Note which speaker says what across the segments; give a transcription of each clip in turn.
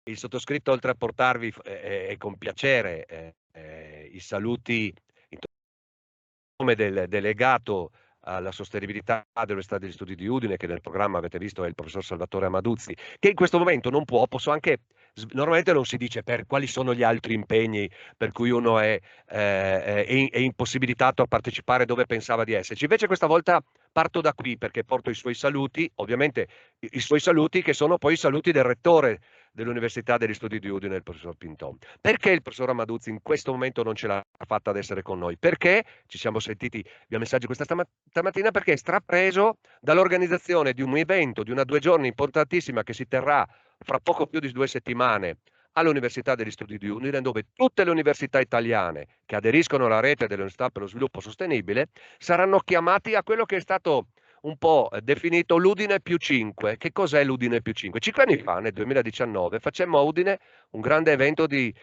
Speaker 1: il sottoscritto, oltre a portarvi e con piacere i saluti in nome del delegato alla sostenibilità dell'Università degli Studi di Udine, che nel programma avete visto è il professor Salvatore Amaduzzi, che in questo momento non può, posso anche, normalmente non si dice per quali sono gli altri impegni per cui uno è impossibilitato a partecipare dove pensava di esserci. Invece questa volta parto da qui perché porto i suoi saluti, ovviamente i suoi saluti che sono poi i saluti del rettore dell'Università degli Studi di Udine, il professor Pinton. Perché il professor Amaduzzi in questo momento non ce l'ha fatta ad essere con noi? Perché ci siamo sentiti via messaggio questa stamattina, perché è strapreso dall'organizzazione di un evento, di una 2 giorni importantissima che si terrà fra poco più di 2 settimane all'Università degli Studi di Udine, dove tutte le università italiane che aderiscono alla rete delle università per lo sviluppo sostenibile saranno chiamati a quello che è stato un po' definito l'Udine più 5. Che cos'è l'Udine più 5? 5 anni fa, nel 2019, facemmo a Udine un grande evento di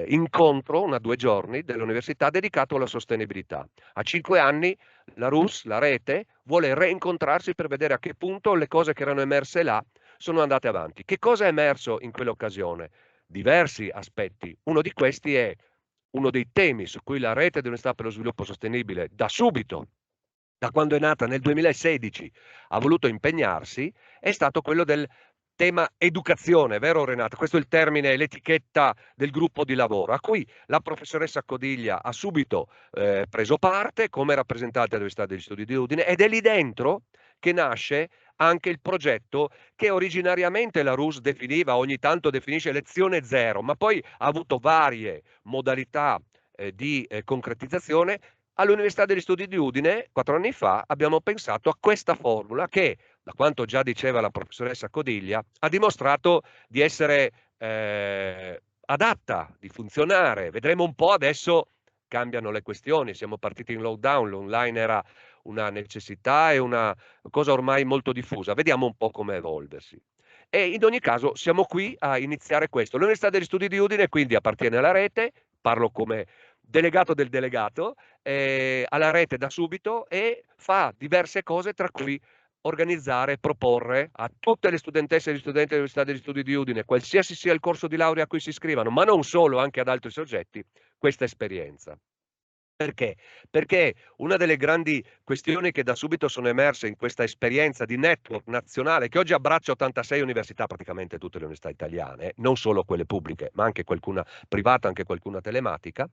Speaker 1: incontro, una 2 giorni, dell'università dedicato alla sostenibilità. A 5 anni la RUS, la rete, vuole reincontrarsi per vedere a che punto le cose che erano emerse là sono andate avanti. Che cosa è emerso in quell'occasione? Diversi aspetti. Uno di questi è uno dei temi su cui la rete dell'Università per lo sviluppo sostenibile da subito, da quando è nata nel 2016, ha voluto impegnarsi, è stato quello del tema educazione, vero Renata? Questo è il termine, l'etichetta del gruppo di lavoro, a cui la professoressa Codiglia ha subito preso parte come rappresentante dell'Università degli Studi di Udine, ed è lì dentro che nasce anche il progetto che originariamente la RUS definiva, ogni tanto definisce lezione zero, ma poi ha avuto varie modalità di concretizzazione. All'Università degli Studi di Udine, 4 anni fa, abbiamo pensato a questa formula che, da quanto già diceva la professoressa Codiglia, ha dimostrato di essere adatta, di funzionare. Vedremo un po' adesso, cambiano le questioni, siamo partiti in lockdown, l'online era una necessità e una cosa ormai molto diffusa. Vediamo un po' come evolversi. E in ogni caso siamo qui a iniziare questo. L'Università degli Studi di Udine quindi appartiene alla rete, parlo come delegato del delegato, alla rete da subito, e fa diverse cose, tra cui organizzare e proporre a tutte le studentesse e gli studenti dell'Università degli Studi di Udine, qualsiasi sia il corso di laurea a cui si iscrivano, ma non solo, anche ad altri soggetti, questa esperienza. Perché? Perché una delle grandi questioni che da subito sono emerse in questa esperienza di network nazionale, che oggi abbraccia 86 università, praticamente tutte le università italiane, non solo quelle pubbliche, ma anche qualcuna privata, anche qualcuna telematica,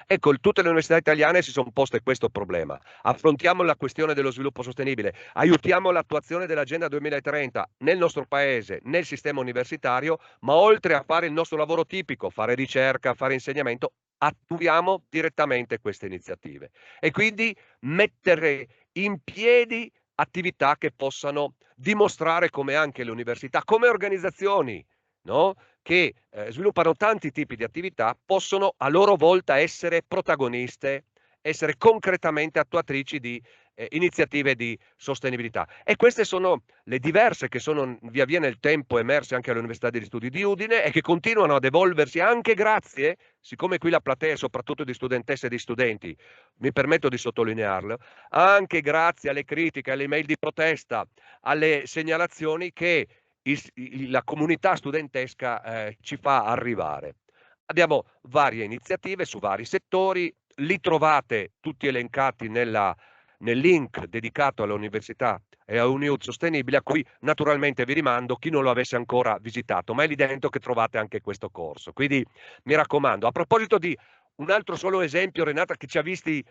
Speaker 1: ecco, tutte le università italiane si sono poste questo problema. Affrontiamo la questione dello sviluppo sostenibile, aiutiamo l'attuazione dell'Agenda 2030 nel nostro paese, nel sistema universitario, ma oltre a fare il nostro lavoro tipico, fare ricerca, fare insegnamento, attuiamo direttamente queste iniziative e quindi mettere in piedi attività che possano dimostrare come anche le università, come organizzazioni, no? Che sviluppano tanti tipi di attività, possono a loro volta essere protagoniste, essere concretamente attuatrici di iniziative di sostenibilità. E queste sono le diverse che sono via via nel tempo emerse anche all'Università degli Studi di Udine e che continuano ad evolversi anche grazie, siccome qui la platea è soprattutto di studentesse e di studenti, mi permetto di sottolinearlo, anche grazie alle critiche, alle email di protesta, alle segnalazioni che la comunità studentesca ci fa arrivare. Abbiamo varie iniziative su vari settori, li trovate tutti elencati nel link dedicato all'università e a Uniud Sostenibile, a cui naturalmente vi rimando chi non lo avesse ancora visitato, ma è lì dentro che trovate anche questo corso. Quindi mi raccomando, a proposito di un altro solo esempio, Renata, che ci ha visti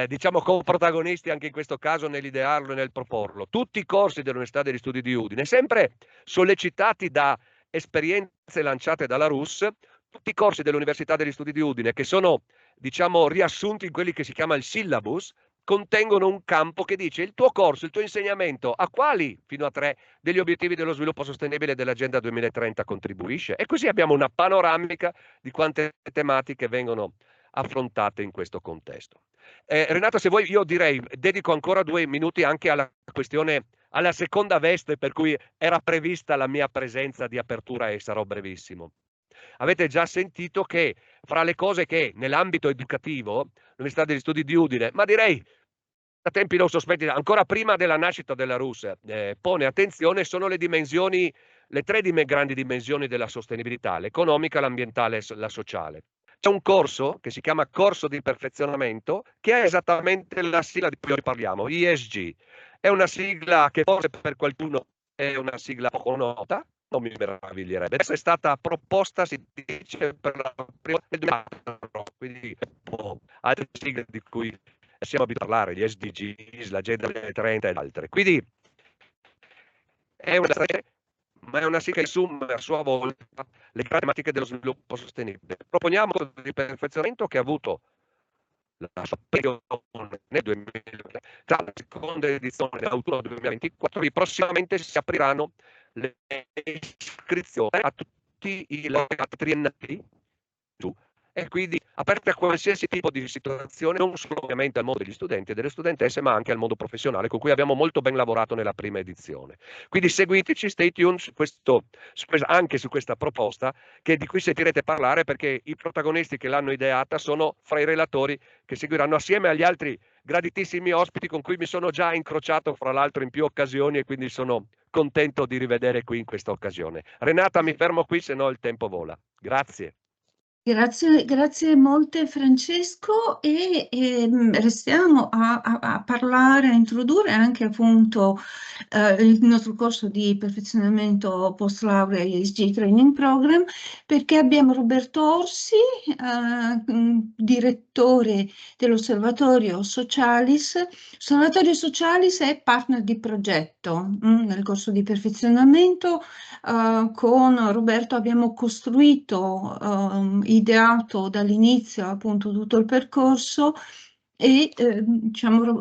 Speaker 1: diciamo co-protagonisti anche in questo caso nell'idearlo e nel proporlo, tutti i corsi dell'Università degli Studi di Udine, sempre sollecitati da esperienze lanciate dalla RUS, tutti i corsi dell'Università degli Studi di Udine che sono, diciamo, riassunti in quelli che si chiama il syllabus, contengono un campo che dice il tuo corso, il tuo insegnamento, a quali fino a 3 degli obiettivi dello sviluppo sostenibile dell'Agenda 2030 contribuisce. E così abbiamo una panoramica di quante tematiche vengono affrontate in questo contesto. Renata, se vuoi, io direi, dedico ancora 2 minuti anche alla questione, alla seconda veste per cui era prevista la mia presenza di apertura e sarò brevissimo. Avete già sentito che fra le cose che nell'ambito educativo l'Università degli Studi di Udine, ma direi da tempi non sospetti, ancora prima della nascita della RUS, pone attenzione, sono le dimensioni le tre grandi dimensioni della sostenibilità: l'economica, l'ambientale e la sociale. C'è un corso che si chiama Corso di Perfezionamento, che è esattamente la sigla di cui oggi parliamo, ESG. È una sigla che forse per qualcuno è una sigla poco nota, non mi meraviglierebbe. Adesso è stata proposta, si dice, per la prima nel 2004, quindi altre sigle di cui siamo abituati a parlare, gli SDGs, l'Agenda 2030 ed altre. Quindi è una ma è una sigla che assume a sua volta le grandi tematiche dello sviluppo sostenibile. Proponiamo un corso di perfezionamento che ha avuto la sua periodica nel 2023, tra la seconda edizione dell'autunno 2024, e prossimamente si apriranno le iscrizioni a tutti i laureati triennali e quindi aperte a qualsiasi tipo di situazione, non solo ovviamente al mondo degli studenti e delle studentesse, ma anche al mondo professionale, con cui abbiamo molto ben lavorato nella prima edizione. Quindi seguiteci, stay tuned anche su questa proposta, di cui sentirete parlare, perché i protagonisti che l'hanno ideata sono fra i relatori che seguiranno, assieme agli altri graditissimi ospiti con cui mi sono già incrociato, fra l'altro, in più occasioni, e quindi sono contento di rivedere qui in questa occasione. Renata, mi fermo qui, se no il tempo vola. Grazie.
Speaker 2: Grazie molte Francesco, e restiamo a parlare, a introdurre anche appunto il nostro corso di perfezionamento post laurea ESG Training Program, perché abbiamo Roberto Orsi, direttore dell'Osservatorio Socialis. L'Osservatorio Socialis è partner di progetto nel corso di perfezionamento. Con Roberto abbiamo costruito, ideato dall'inizio appunto tutto il percorso, e diciamo,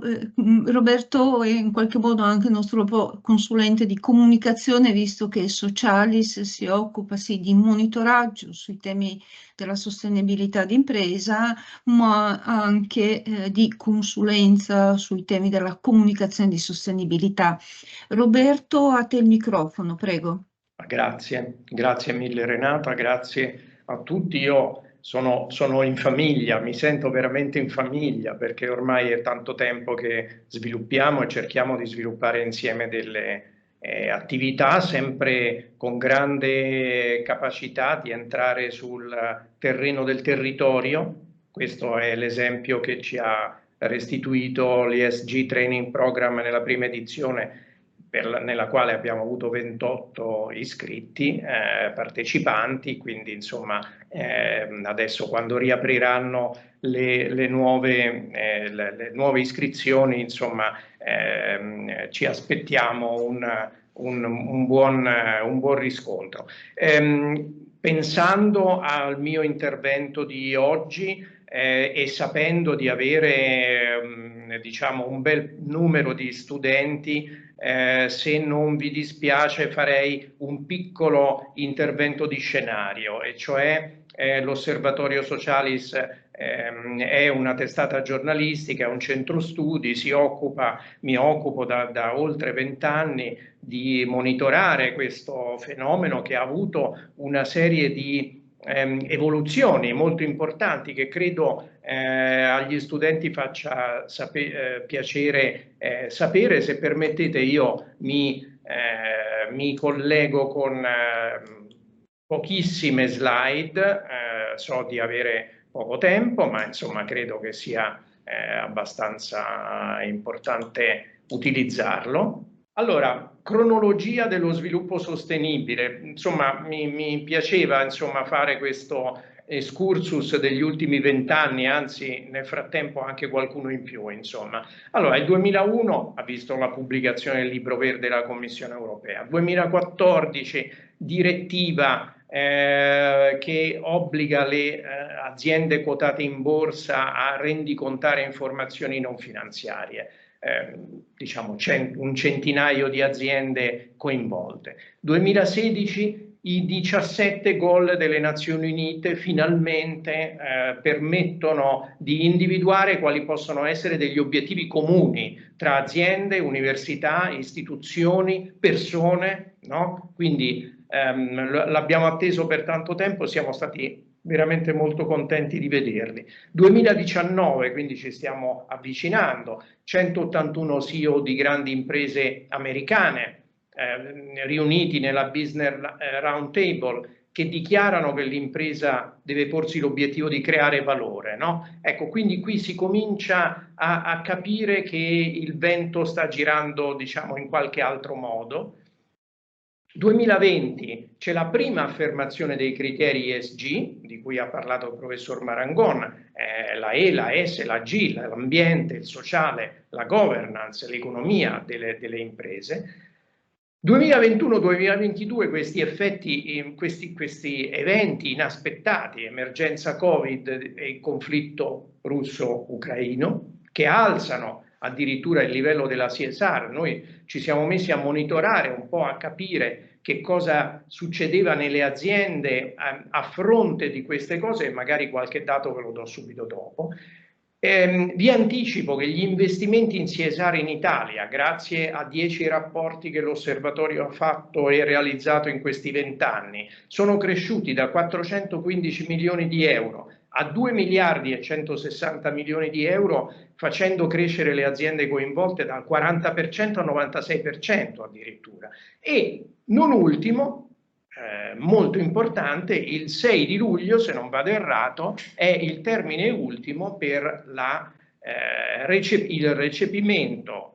Speaker 2: Roberto è in qualche modo anche il nostro consulente di comunicazione, visto che Socialis si occupa sì di monitoraggio sui temi della sostenibilità d'impresa, ma anche di consulenza sui temi della comunicazione di sostenibilità. Roberto, a te il microfono, prego.
Speaker 3: Grazie mille Renata, grazie a tutti. Io sono in famiglia, mi sento veramente in famiglia, perché ormai è tanto tempo che sviluppiamo e cerchiamo di sviluppare insieme delle attività, sempre con grande capacità di entrare sul terreno del territorio. Questo è l'esempio che ci ha restituito l'ESG Training Program nella prima edizione, nella quale abbiamo avuto 28 iscritti, partecipanti, quindi insomma adesso, quando riapriranno le nuove iscrizioni, insomma ci aspettiamo un buon riscontro. Pensando al mio intervento di oggi, e sapendo di avere diciamo un bel numero di studenti, se non vi dispiace farei un piccolo intervento di scenario, e cioè l'Osservatorio Socialis è una testata giornalistica, è un centro studi, mi occupo da oltre 20 anni di monitorare questo fenomeno, che ha avuto una serie di evoluzioni molto importanti, che credo agli studenti faccia piacere sapere. Se permettete, io mi collego con pochissime slide. So di avere poco tempo, ma insomma credo che sia abbastanza importante utilizzarlo. Allora, cronologia dello sviluppo sostenibile. Insomma, mi piaceva insomma fare questo excursus degli ultimi 20 anni, anzi nel frattempo anche qualcuno in più, insomma. Allora, il 2001 ha visto la pubblicazione del libro verde della Commissione europea, 2014 direttiva che obbliga le aziende quotate in borsa a rendicontare informazioni non finanziarie. Diciamo un centinaio di aziende coinvolte. 2016 i 17 goal delle Nazioni Unite finalmente permettono di individuare quali possono essere degli obiettivi comuni tra aziende, università, istituzioni, persone, no? Quindi l'abbiamo atteso per tanto tempo, siamo stati veramente molto contenti di vederli. 2019, quindi ci stiamo avvicinando, 181 CEO di grandi imprese americane riuniti nella Business Roundtable, che dichiarano che l'impresa deve porsi l'obiettivo di creare valore, no? Ecco, quindi qui si comincia a capire che il vento sta girando, diciamo, in qualche altro modo. 2020 c'è la prima affermazione dei criteri ESG, di cui ha parlato il professor Marangon, la E, la S, la G, l'ambiente, il sociale, la governance, l'economia delle imprese. 2021-2022 questi effetti, questi eventi inaspettati, emergenza Covid e il conflitto russo-ucraino, che alzano addirittura il livello della CSR. Noi ci siamo messi a monitorare un po', a capire che cosa succedeva nelle aziende a fronte di queste cose, e magari qualche dato ve lo do subito dopo. Vi anticipo che gli investimenti in CSR in Italia, grazie a 10 rapporti che l'Osservatorio ha fatto e realizzato in questi 20 anni, sono cresciuti da 415 milioni di euro a 2 miliardi e 160 milioni di euro, facendo crescere le aziende coinvolte dal 40% al 96% addirittura. E non ultimo, molto importante, il 6 di luglio, se non vado errato, è il termine ultimo per il recepimento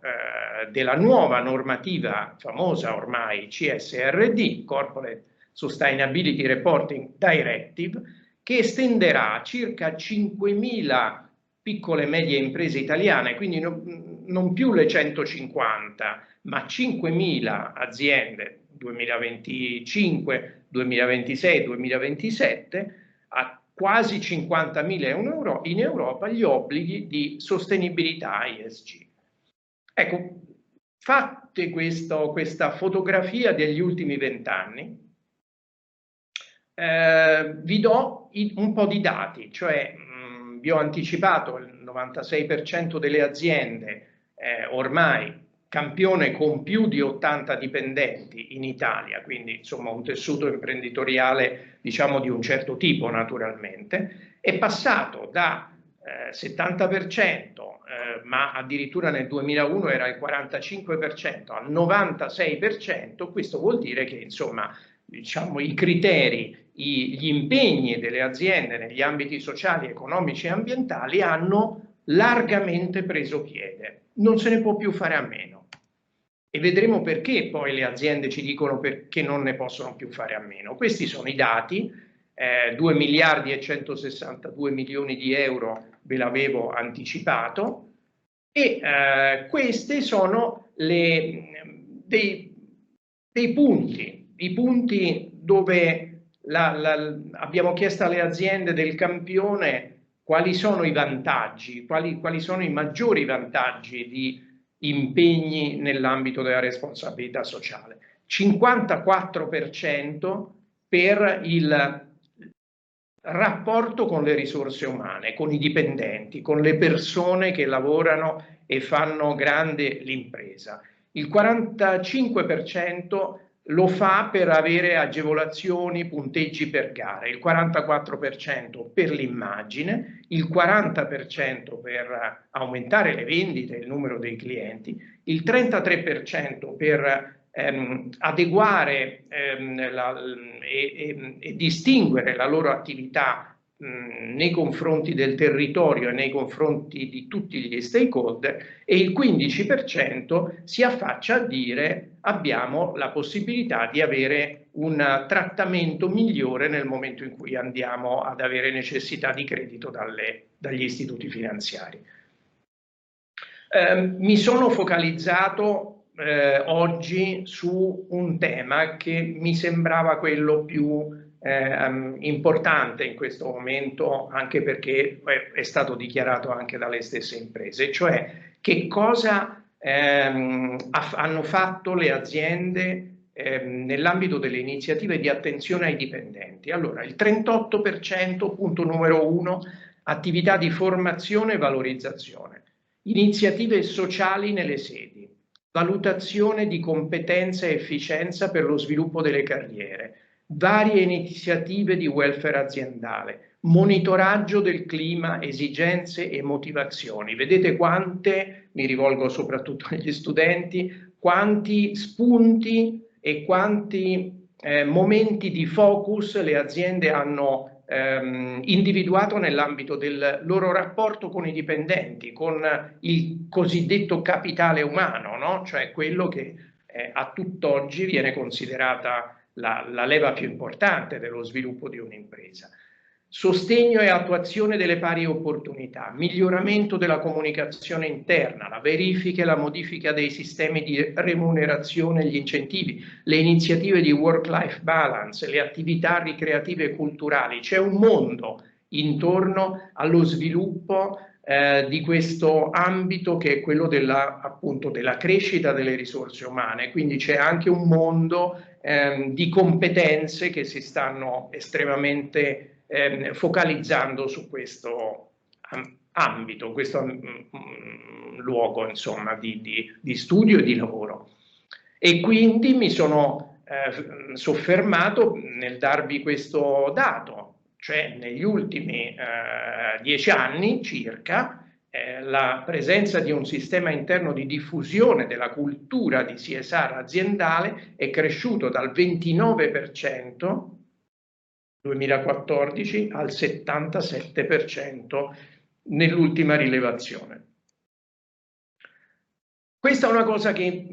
Speaker 3: della nuova normativa famosa ormai CSRD, Corporate Sustainability Reporting Directive, che estenderà a circa 5.000 piccole e medie imprese italiane, quindi non più le 150, ma 5.000 aziende 2025, 2026, 2027, a quasi 50.000 euro in Europa gli obblighi di sostenibilità ESG. Ecco, fatte questa fotografia degli ultimi 20 anni, vi do un po' di dati, cioè vi ho anticipato il 96% delle aziende ormai campione con più di 80 dipendenti in Italia, quindi insomma un tessuto imprenditoriale diciamo di un certo tipo naturalmente, è passato da 70%, ma addirittura nel 2001 era il 45%, al 96%, questo vuol dire che insomma diciamo i criteri, gli impegni delle aziende negli ambiti sociali, economici e ambientali hanno largamente preso piede, non se ne può più fare a meno. E vedremo perché poi le aziende ci dicono perché non ne possono più fare a meno. Questi sono i dati, 2 miliardi e 162 milioni di euro ve l'avevo anticipato, e questi sono dei punti, i punti dove abbiamo chiesto alle aziende del campione quali sono i vantaggi, quali sono i maggiori vantaggi di impegni nell'ambito della responsabilità sociale. 54% per il rapporto con le risorse umane, con i dipendenti, con le persone che lavorano e fanno grande l'impresa. Il 45% lo fa per avere agevolazioni, punteggi per gare, il 44% per l'immagine, il 40% per aumentare le vendite e il numero dei clienti, il 33% per adeguare e distinguere la loro attività nei confronti del territorio e nei confronti di tutti gli stakeholder, e il 15% si affaccia a dire abbiamo la possibilità di avere un trattamento migliore nel momento in cui andiamo ad avere necessità di credito dagli istituti finanziari. Mi sono focalizzato oggi su un tema che mi sembrava quello più importante in questo momento, anche perché è stato dichiarato anche dalle stesse imprese, cioè che cosa hanno fatto le aziende nell'ambito delle iniziative di attenzione ai dipendenti. Allora, il 38%, punto numero 1, attività di formazione e valorizzazione, iniziative sociali nelle sedi, valutazione di competenza e efficienza per lo sviluppo delle carriere, varie iniziative di welfare aziendale, monitoraggio del clima, esigenze e motivazioni. Vedete quante, mi rivolgo soprattutto agli studenti, quanti spunti e quanti momenti di focus le aziende hanno individuato nell'ambito del loro rapporto con i dipendenti, con il cosiddetto capitale umano, no? Cioè quello che a tutt'oggi viene considerata la leva più importante dello sviluppo di un'impresa. Sostegno e attuazione delle pari opportunità, miglioramento della comunicazione interna, la verifica e la modifica dei sistemi di remunerazione e gli incentivi, le iniziative di work-life balance, le attività ricreative e culturali. C'è un mondo intorno allo sviluppo di questo ambito che è quello appunto della crescita delle risorse umane, quindi c'è anche un mondo di competenze che si stanno estremamente focalizzando su questo ambito, questo luogo insomma di studio e di lavoro. E quindi mi sono soffermato nel darvi questo dato, cioè negli ultimi 10 anni circa la presenza di un sistema interno di diffusione della cultura di CSR aziendale è cresciuto dal 29% 2014 al 77% nell'ultima rilevazione. Questa è una cosa che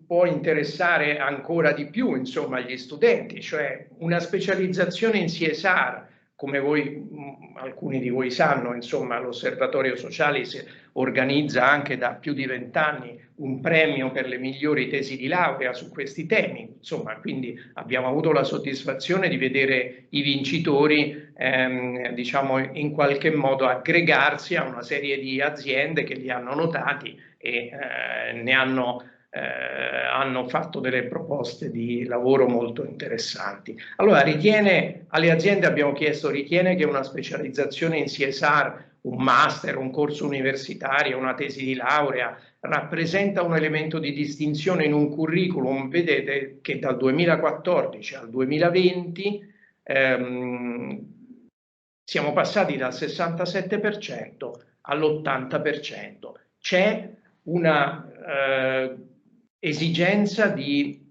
Speaker 3: può interessare ancora di più, insomma, gli studenti, cioè una specializzazione in CSR. Come alcuni di voi sanno, insomma, l'Osservatorio Socialis organizza anche da più di 20 anni un premio per le migliori tesi di laurea su questi temi. Insomma, quindi abbiamo avuto la soddisfazione di vedere i vincitori, diciamo, in qualche modo aggregarsi a una serie di aziende che li hanno notati e ne hanno fatto delle proposte di lavoro molto interessanti. Allora, alle aziende abbiamo chiesto, ritiene che una specializzazione in CSR, un master, un corso universitario, una tesi di laurea rappresenta un elemento di distinzione in un curriculum? Vedete che dal 2014 al 2020 siamo passati dal 67% all'80%. C'è una esigenza di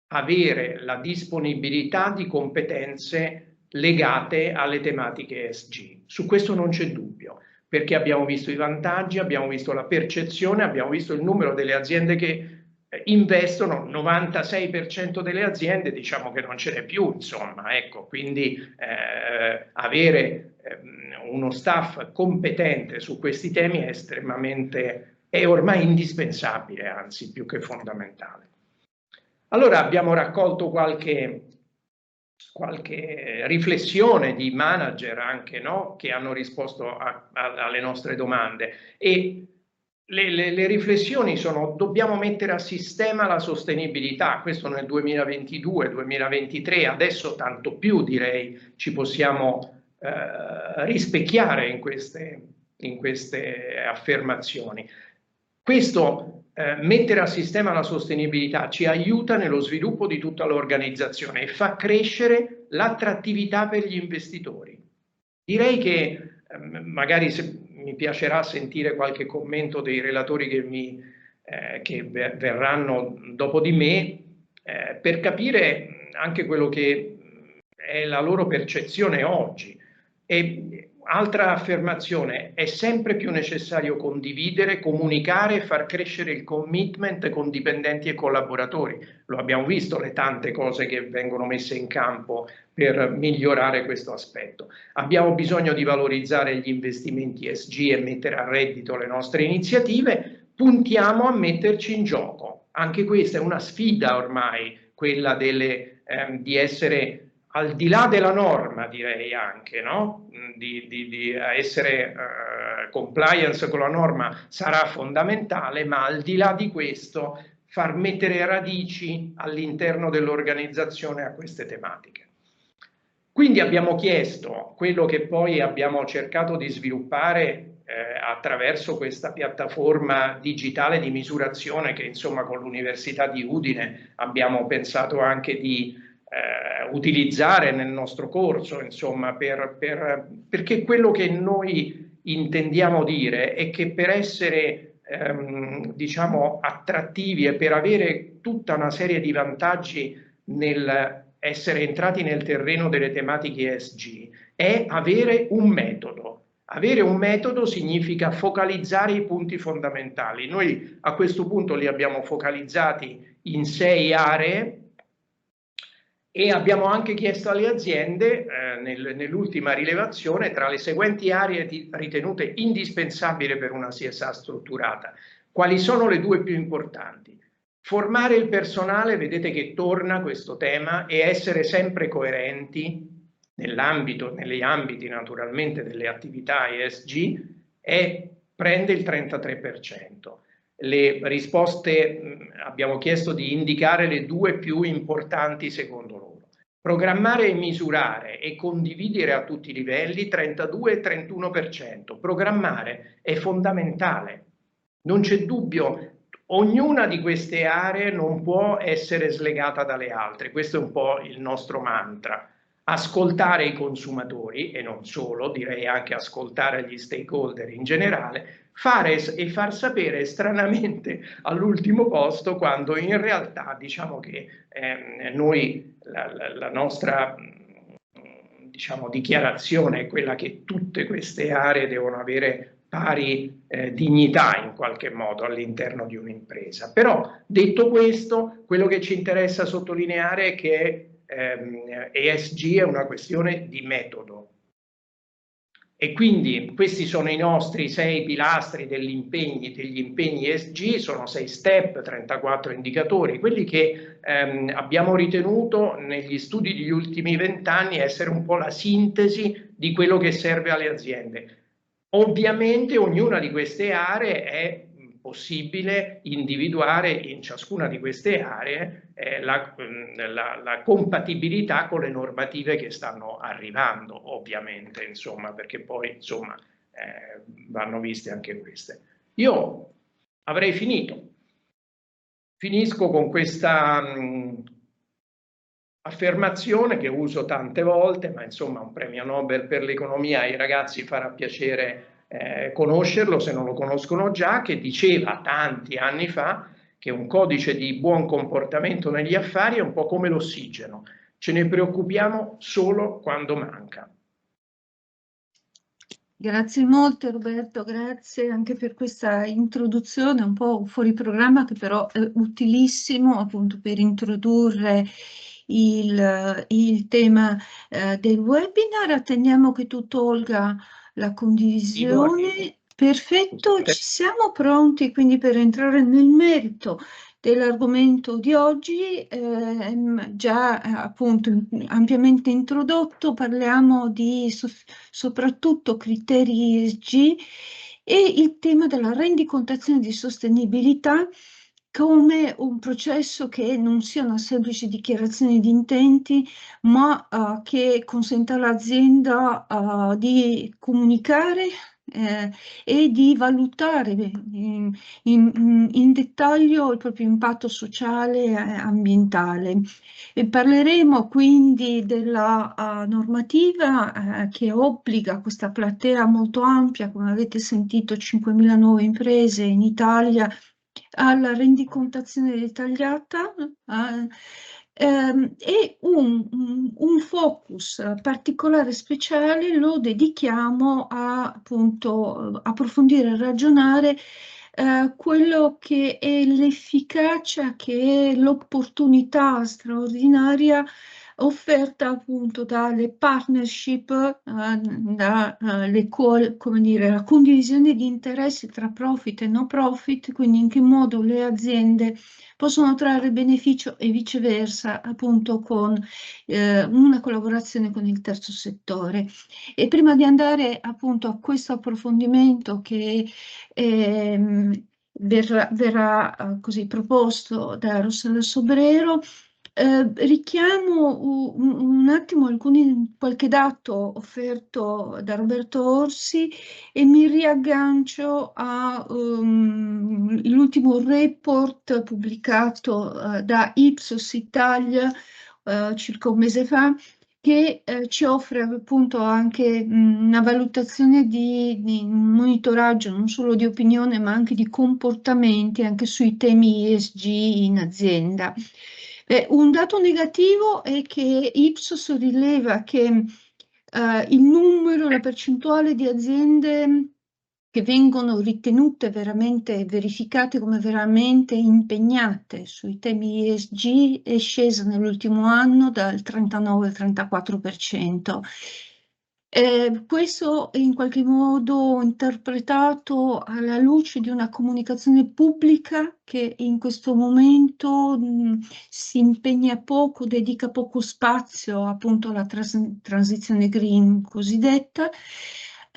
Speaker 3: avere la disponibilità di competenze legate alle tematiche ESG. Su questo non c'è dubbio, perché abbiamo visto i vantaggi, abbiamo visto la percezione, abbiamo visto il numero delle aziende che investono, 96% delle aziende diciamo che non ce n'è più, insomma, ecco, quindi avere uno staff competente su questi temi è ormai indispensabile, anzi più che fondamentale. Allora abbiamo raccolto qualche riflessione di manager anche, no? Che hanno risposto alle nostre domande, e le riflessioni sono: dobbiamo mettere a sistema la sostenibilità, questo nel 2022-2023, adesso tanto più direi ci possiamo rispecchiare in queste affermazioni. Questo mettere a sistema la sostenibilità ci aiuta nello sviluppo di tutta l'organizzazione e fa crescere l'attrattività per gli investitori. Direi che magari mi piacerà sentire qualche commento dei relatori che verranno dopo di me per capire anche quello che è la loro percezione oggi. E altra affermazione: è sempre più necessario condividere, comunicare e far crescere il commitment con dipendenti e collaboratori. Lo abbiamo visto, le tante cose che vengono messe in campo per migliorare questo aspetto. Abbiamo bisogno di valorizzare gli investimenti ESG e mettere a reddito le nostre iniziative. Puntiamo a metterci in gioco. Anche questa è una sfida ormai, quella di essere al di là della norma, direi anche, no? Di essere compliance con la norma sarà fondamentale, ma al di là di questo far mettere radici all'interno dell'organizzazione a queste tematiche. Quindi abbiamo chiesto quello che poi abbiamo cercato di sviluppare attraverso questa piattaforma digitale di misurazione che, insomma, con l'Università di Udine abbiamo pensato anche di utilizzare nel nostro corso, insomma, perché quello che noi intendiamo dire è che per essere diciamo, attrattivi e per avere tutta una serie di vantaggi nel essere entrati nel terreno delle tematiche ESG è avere un metodo. Avere un metodo significa focalizzare i punti fondamentali. Noi a questo punto li abbiamo focalizzati in 6 aree e abbiamo anche chiesto alle aziende nell'ultima rilevazione tra le seguenti aree ritenute indispensabili per una CSA strutturata. Quali sono le 2 più importanti? Formare il personale, vedete che torna questo tema, e essere sempre coerenti negli ambiti naturalmente delle attività ESG, prende il 33%. Le risposte, abbiamo chiesto di indicare le 2 più importanti secondo loro. Programmare e misurare e condividere a tutti i livelli, 32 e 31%. Programmare è fondamentale, non c'è dubbio. Ognuna di queste aree non può essere slegata dalle altre, questo è un po' il nostro mantra. Ascoltare i consumatori, e non solo, direi anche ascoltare gli stakeholder in generale, fare e far sapere stranamente all'ultimo posto, quando in realtà diciamo che noi, la nostra diciamo, dichiarazione è quella che tutte queste aree devono avere pari dignità in qualche modo all'interno di un'impresa. Però detto questo, quello che ci interessa sottolineare è che ESG è una questione di metodo e quindi questi sono i nostri 6 pilastri degli impegni ESG, sono 6 step, 34 indicatori, quelli che abbiamo ritenuto negli studi degli ultimi 20 anni essere un po' la sintesi di quello che serve alle aziende. Ovviamente ognuna di queste aree è possibile individuare in ciascuna di queste aree la compatibilità con le normative che stanno arrivando, ovviamente, insomma, perché poi insomma vanno viste anche queste. Io avrei finito. Finisco con questa affermazione che uso tante volte, ma insomma un premio Nobel per l'economia ai ragazzi farà piacere conoscerlo se non lo conoscono già, che diceva tanti anni fa che un codice di buon comportamento negli affari è un po' come l'ossigeno, ce ne preoccupiamo solo quando manca.
Speaker 2: Grazie molto Roberto, grazie anche per questa introduzione un po' fuori programma, che però è utilissimo appunto per introdurre il tema del webinar. Attendiamo che tu tolga la condivisione. Perfetto, ci siamo pronti quindi per entrare nel merito dell'argomento di oggi, già appunto ampiamente introdotto. Parliamo di soprattutto criteri ESG e il tema della rendicontazione di sostenibilità come un processo che non sia una semplice dichiarazione di intenti, ma che consenta all'azienda di comunicare e di valutare in dettaglio il proprio impatto sociale e ambientale. E parleremo quindi della normativa che obbliga questa platea molto ampia, come avete sentito, 5.000 nuove imprese in Italia, alla rendicontazione dettagliata e un focus particolare speciale lo dedichiamo a appunto approfondire e ragionare quello che è l'efficacia, che è l'opportunità straordinaria offerta appunto dalle partnership, come dire, la condivisione di interessi tra profit e no profit, quindi in che modo le aziende possono trarre beneficio e viceversa appunto con una collaborazione con il terzo settore. E prima di andare appunto a questo approfondimento che verrà così proposto da Rossella Sobrero, richiamo un attimo qualche dato offerto da Roberto Orsi e mi riaggancio all'ultimo report pubblicato da Ipsos Italia circa un mese fa, che ci offre appunto anche una valutazione di monitoraggio non solo di opinione ma anche di comportamenti anche sui temi ESG in azienda. Un dato negativo è che Ipsos rileva che il numero, la percentuale di aziende che vengono ritenute veramente verificate come veramente impegnate sui temi ESG è scesa nell'ultimo anno dal 39 al 34%. Questo è in qualche modo interpretato alla luce di una comunicazione pubblica che in questo momento si impegna poco, dedica poco spazio appunto alla transizione green cosiddetta.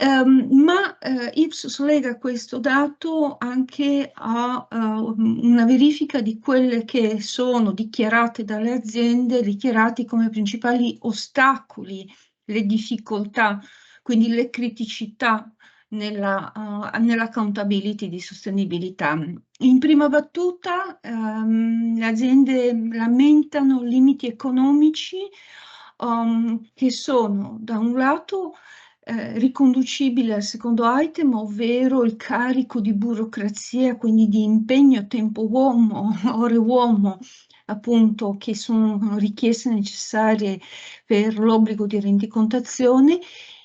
Speaker 2: Ma Ipsos lega questo dato anche a una verifica di quelle che sono dichiarate dalle aziende, dichiarati come principali ostacoli, le difficoltà, quindi le criticità nell'accountability di sostenibilità. In prima battuta le aziende lamentano limiti economici che sono da un lato riconducibile al secondo item, ovvero il carico di burocrazia, quindi di impegno, tempo uomo, ore uomo, appunto, che sono richieste necessarie per l'obbligo di rendicontazione.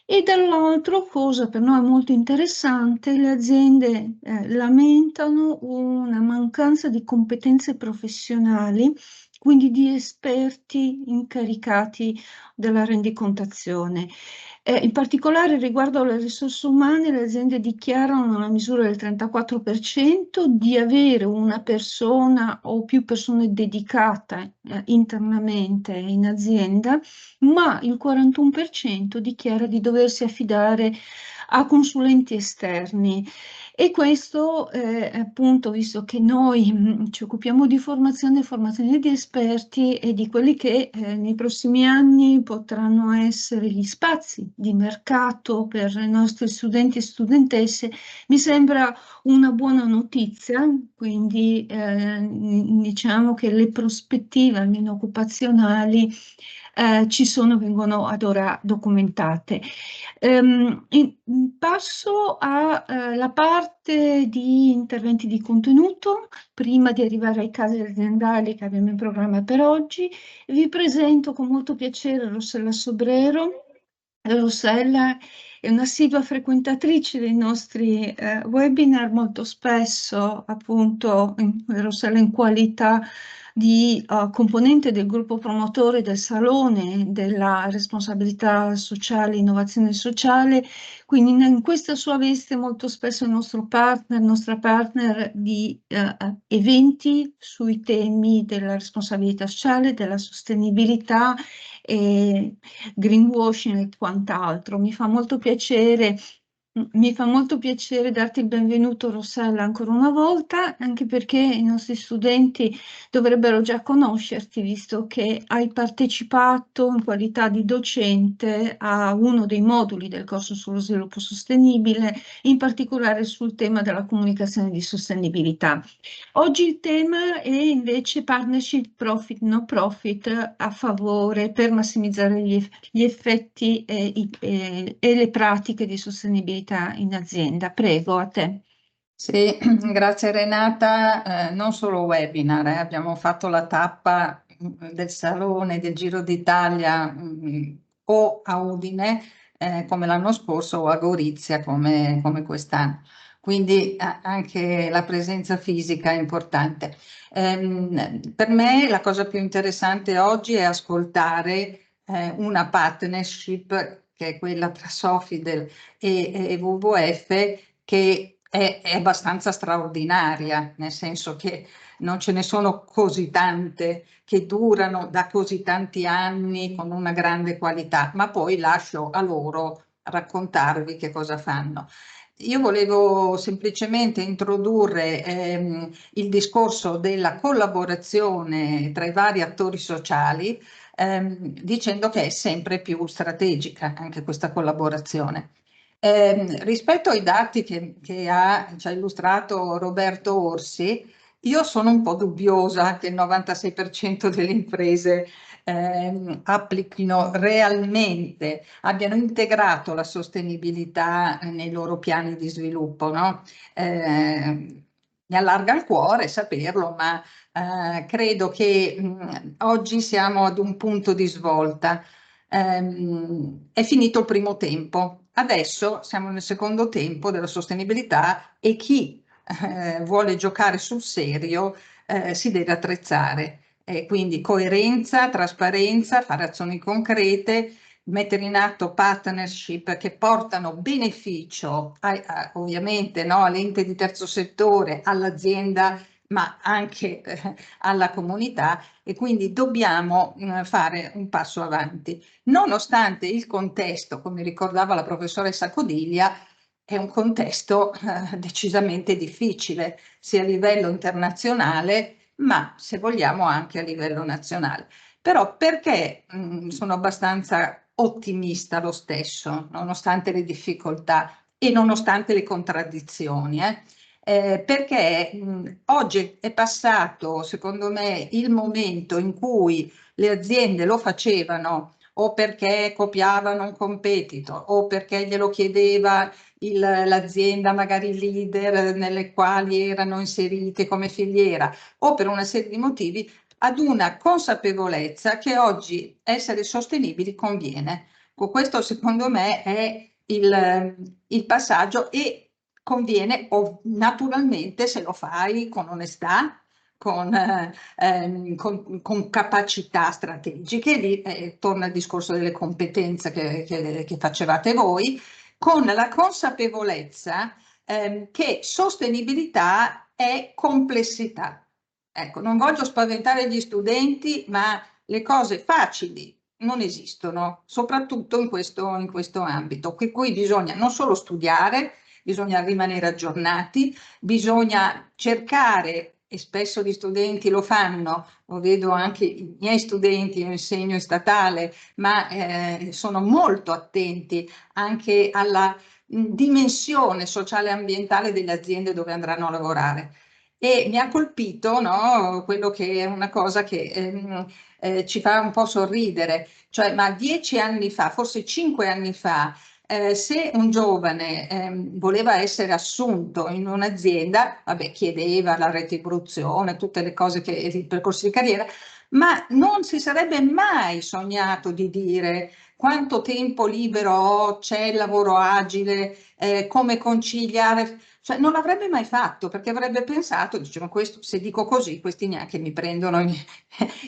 Speaker 2: E dall'altro, cosa per noi molto interessante, le aziende lamentano una mancanza di competenze professionali, quindi di esperti incaricati della rendicontazione. In particolare riguardo alle risorse umane, le aziende dichiarano nella misura del 34% di avere una persona o più persone dedicate internamente in azienda, ma il 41% dichiara di doversi affidare a consulenti esterni. E questo appunto, visto che noi ci occupiamo di formazione di esperti e di quelli che nei prossimi anni potranno essere gli spazi di mercato per i nostri studenti e studentesse, mi sembra una buona notizia, quindi diciamo che le prospettive almeno occupazionali ci sono, vengono ad ora documentate. Passo alla parte di interventi di contenuto. Prima di arrivare ai casi aziendali che abbiamo in programma per oggi, vi presento con molto piacere Rossella Sobrero. Rossella è un'assidua frequentatrice dei nostri webinar, molto spesso appunto Rossella in qualità di componente del gruppo promotore del Salone della responsabilità sociale, innovazione sociale, quindi in questa sua veste molto spesso il nostra partner di eventi sui temi della responsabilità sociale, della sostenibilità e greenwashing e quant'altro. Mi fa molto piacere darti il benvenuto, Rossella, ancora una volta, anche perché i nostri studenti dovrebbero già conoscerti, visto che hai partecipato in qualità di docente a uno dei moduli del corso sullo sviluppo sostenibile, in particolare sul tema della comunicazione di sostenibilità. Oggi il tema è invece partnership profit-no profit a favore per massimizzare gli effetti e le pratiche di sostenibilità in azienda. Prego, a te.
Speaker 4: Sì, grazie Renata. Non solo webinar, abbiamo fatto la tappa del Salone del Giro d'Italia o a Udine come l'anno scorso o a Gorizia come quest'anno. Quindi anche la presenza fisica è importante. Per me la cosa più interessante oggi è ascoltare una partnership che è quella tra Sofidel e WWF, che è abbastanza straordinaria, nel senso che non ce ne sono così tante che durano da così tanti anni con una grande qualità, ma poi lascio a loro raccontarvi che cosa fanno. Io volevo semplicemente introdurre il discorso della collaborazione tra i vari attori sociali, dicendo che è sempre più strategica anche questa collaborazione. Rispetto ai dati che ci ha illustrato Roberto Orsi, Io sono un po' dubbiosa che il 96% delle imprese applichino realmente, abbiano integrato la sostenibilità nei loro piani di sviluppo, no? Mi allarga il cuore saperlo, ma credo che oggi siamo ad un punto di svolta. È finito il primo tempo, adesso siamo nel secondo tempo della sostenibilità e chi vuole giocare sul serio si deve attrezzare. Quindi coerenza, trasparenza, fare azioni concrete, mettere in atto partnership che portano beneficio ovviamente, no, all'ente di terzo settore, all'azienda, ma anche alla comunità, e quindi dobbiamo fare un passo avanti. Nonostante il contesto, come ricordava la professoressa Codiglia, è un contesto decisamente difficile, sia a livello internazionale, ma se vogliamo anche a livello nazionale. Però perché sono abbastanza ottimista lo stesso, nonostante le difficoltà e nonostante le contraddizioni? Perché oggi è passato, secondo me, il momento in cui le aziende lo facevano o perché copiavano un competitor o perché glielo chiedeva l'azienda magari leader nelle quali erano inserite come filiera, o per una serie di motivi, ad una consapevolezza che oggi essere sostenibili conviene. Questo secondo me è il passaggio, e conviene naturalmente se lo fai con onestà, con capacità strategiche. Lì torna il discorso delle competenze che facevate voi, con la consapevolezza che sostenibilità è complessità. Ecco, non voglio spaventare gli studenti, ma le cose facili non esistono, soprattutto in questo ambito. Qui bisogna non solo studiare, bisogna rimanere aggiornati, bisogna cercare, e spesso gli studenti lo fanno, lo vedo anche i miei studenti, io insegno in statale, ma sono molto attenti anche alla dimensione sociale e ambientale delle aziende dove andranno a lavorare. E mi ha colpito, no, quello che è una cosa che ci fa un po' sorridere, cioè ma 10 anni fa, forse 5 anni fa, se un giovane voleva essere assunto in un'azienda, vabbè, chiedeva la retribuzione, tutte le cose che il percorso di carriera, ma non si sarebbe mai sognato di dire quanto tempo libero ho, c'è il lavoro agile, come conciliare, cioè non l'avrebbe mai fatto, perché avrebbe pensato, diciamo, questo, se dico così, questi neanche mi prendono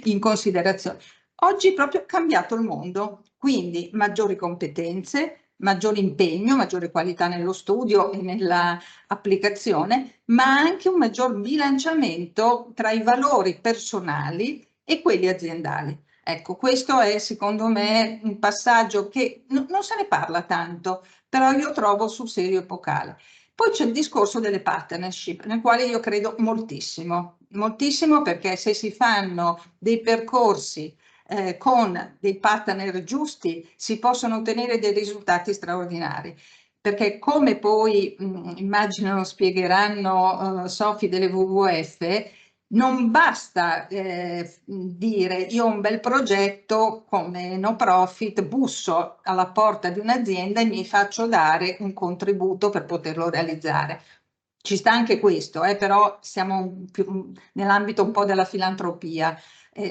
Speaker 4: in considerazione. Oggi è proprio cambiato il mondo, quindi maggiori competenze, maggiore impegno, maggiore qualità nello studio e nella applicazione, ma anche un maggior bilanciamento tra i valori personali e quelli aziendali. Ecco, questo è secondo me un passaggio che non se ne parla tanto, però io trovo sul serio epocale. Poi c'è il discorso delle partnership, nel quale io credo moltissimo, moltissimo, perché se si fanno dei percorsi con dei partner giusti si possono ottenere dei risultati straordinari. Perché come poi immagino spiegheranno Sofi delle WWF, non basta dire io ho un bel progetto come no profit, busso alla porta di un'azienda e mi faccio dare un contributo per poterlo realizzare. Ci sta anche questo, però siamo più nell'ambito un po' della filantropia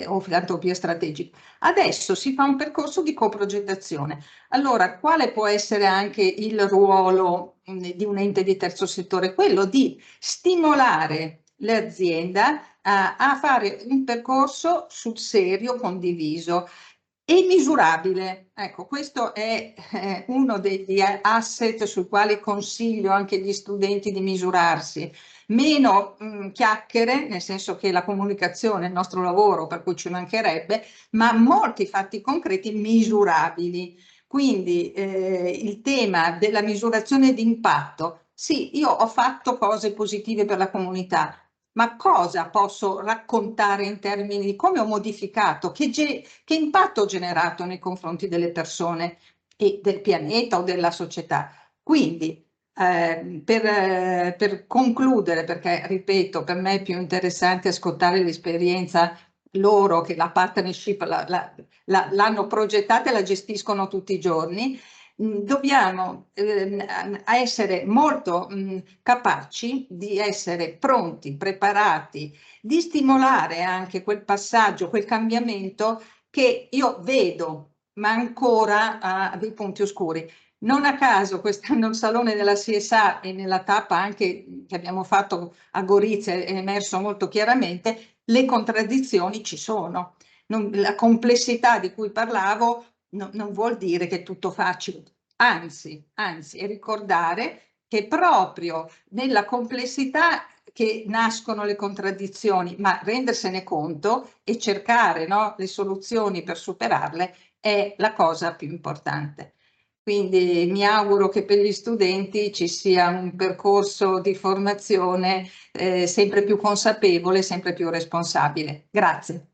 Speaker 4: o filantropia strategica. Adesso si fa un percorso di coprogettazione. Allora, quale può essere anche il ruolo di un ente di terzo settore? Quello di stimolare l'azienda a fare un percorso sul serio, condiviso e misurabile. Ecco, questo è uno degli asset sul quale consiglio anche agli studenti di misurarsi. Meno chiacchiere, nel senso che la comunicazione è il nostro lavoro, per cui ci mancherebbe, ma molti fatti concreti misurabili. Quindi il tema della misurazione di impatto. Sì, io ho fatto cose positive per la comunità, ma cosa posso raccontare in termini di come ho modificato, che impatto ho generato nei confronti delle persone e del pianeta o della società? Quindi Per concludere, perché ripeto, per me è più interessante ascoltare l'esperienza loro che la partnership l'hanno progettata e la gestiscono tutti i giorni. Dobbiamo essere molto capaci di essere pronti, preparati, di stimolare anche quel passaggio, quel cambiamento che io vedo, ma ancora ha dei punti oscuri. Non a caso quest'anno il Salone della CSA e nella tappa anche che abbiamo fatto a Gorizia è emerso molto chiaramente, le contraddizioni ci sono. La complessità di cui parlavo non vuol dire che è tutto facile, anzi, è ricordare che proprio nella complessità che nascono le contraddizioni, ma rendersene conto e cercare, no, le soluzioni per superarle è la cosa più importante. Quindi mi auguro che per gli studenti ci sia un percorso di formazione sempre più consapevole, sempre più responsabile. Grazie.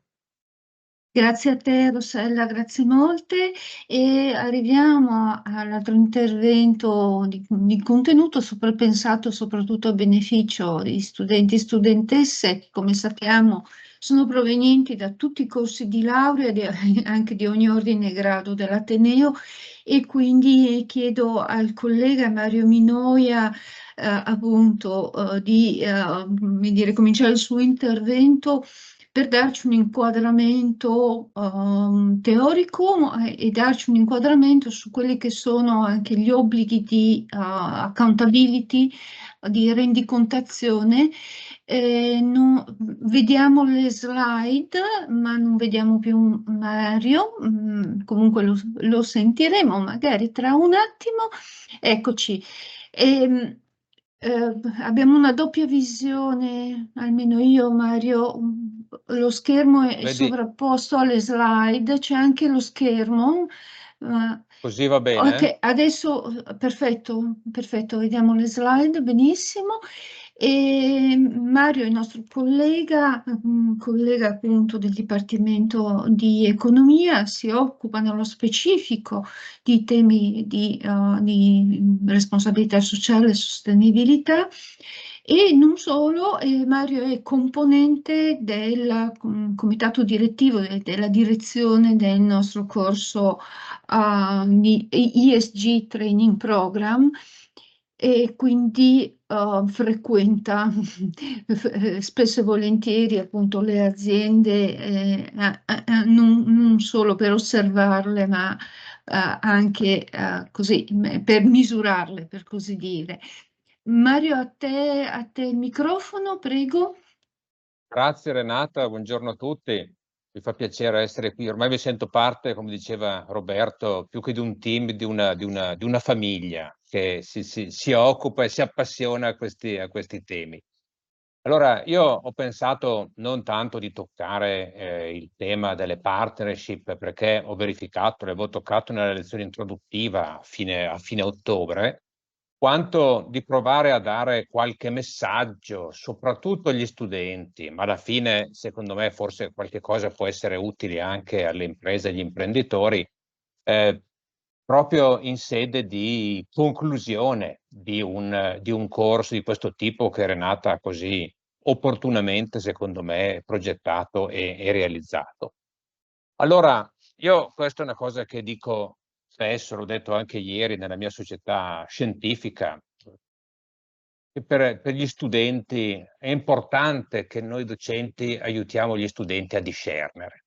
Speaker 2: Grazie a te Rossella, grazie molte, e arriviamo all'altro intervento di contenuto pensato soprattutto a beneficio di studenti e studentesse che, come sappiamo, sono provenienti da tutti i corsi di laurea, anche di ogni ordine e grado dell'Ateneo, e quindi chiedo al collega Mario Minoia appunto di cominciare il suo intervento per darci un inquadramento teorico e darci un inquadramento su quelli che sono anche gli obblighi di accountability, di rendicontazione. Vediamo le slide, ma non vediamo più Mario, comunque lo sentiremo magari tra un attimo. Eccoci. Abbiamo una doppia visione, almeno io, Mario, lo schermo è sovrapposto alle slide, c'è anche lo schermo.
Speaker 5: Così va bene?
Speaker 2: Ok, adesso perfetto, vediamo le slide, benissimo. E Mario è il nostro collega appunto del Dipartimento di Economia, si occupa nello specifico di temi di responsabilità sociale e sostenibilità. E non solo, Mario è componente del comitato direttivo della direzione del nostro corso di ESG Training Program, e quindi frequenta spesso e volentieri appunto le aziende, non solo per osservarle, ma anche così per misurarle, per così dire. Mario, a te il microfono, prego.
Speaker 5: Grazie Renata, buongiorno a tutti. Mi fa piacere essere qui. Ormai mi sento parte, come diceva Roberto, più che di un team, di una famiglia che si occupa e si appassiona a questi temi. Allora, io ho pensato non tanto di toccare il tema delle partnership, perché ho verificato, l'avevo toccato nella lezione introduttiva a fine ottobre, quanto di provare a dare qualche messaggio, soprattutto agli studenti, ma alla fine, secondo me, forse qualche cosa può essere utile anche alle imprese e agli imprenditori, proprio in sede di conclusione di un corso di questo tipo che Renata ha così opportunamente, secondo me, progettato e realizzato. Allora, io questa è una cosa che dico spesso, l'ho detto anche ieri nella mia società scientifica, che per gli studenti è importante che noi docenti aiutiamo gli studenti a discernere.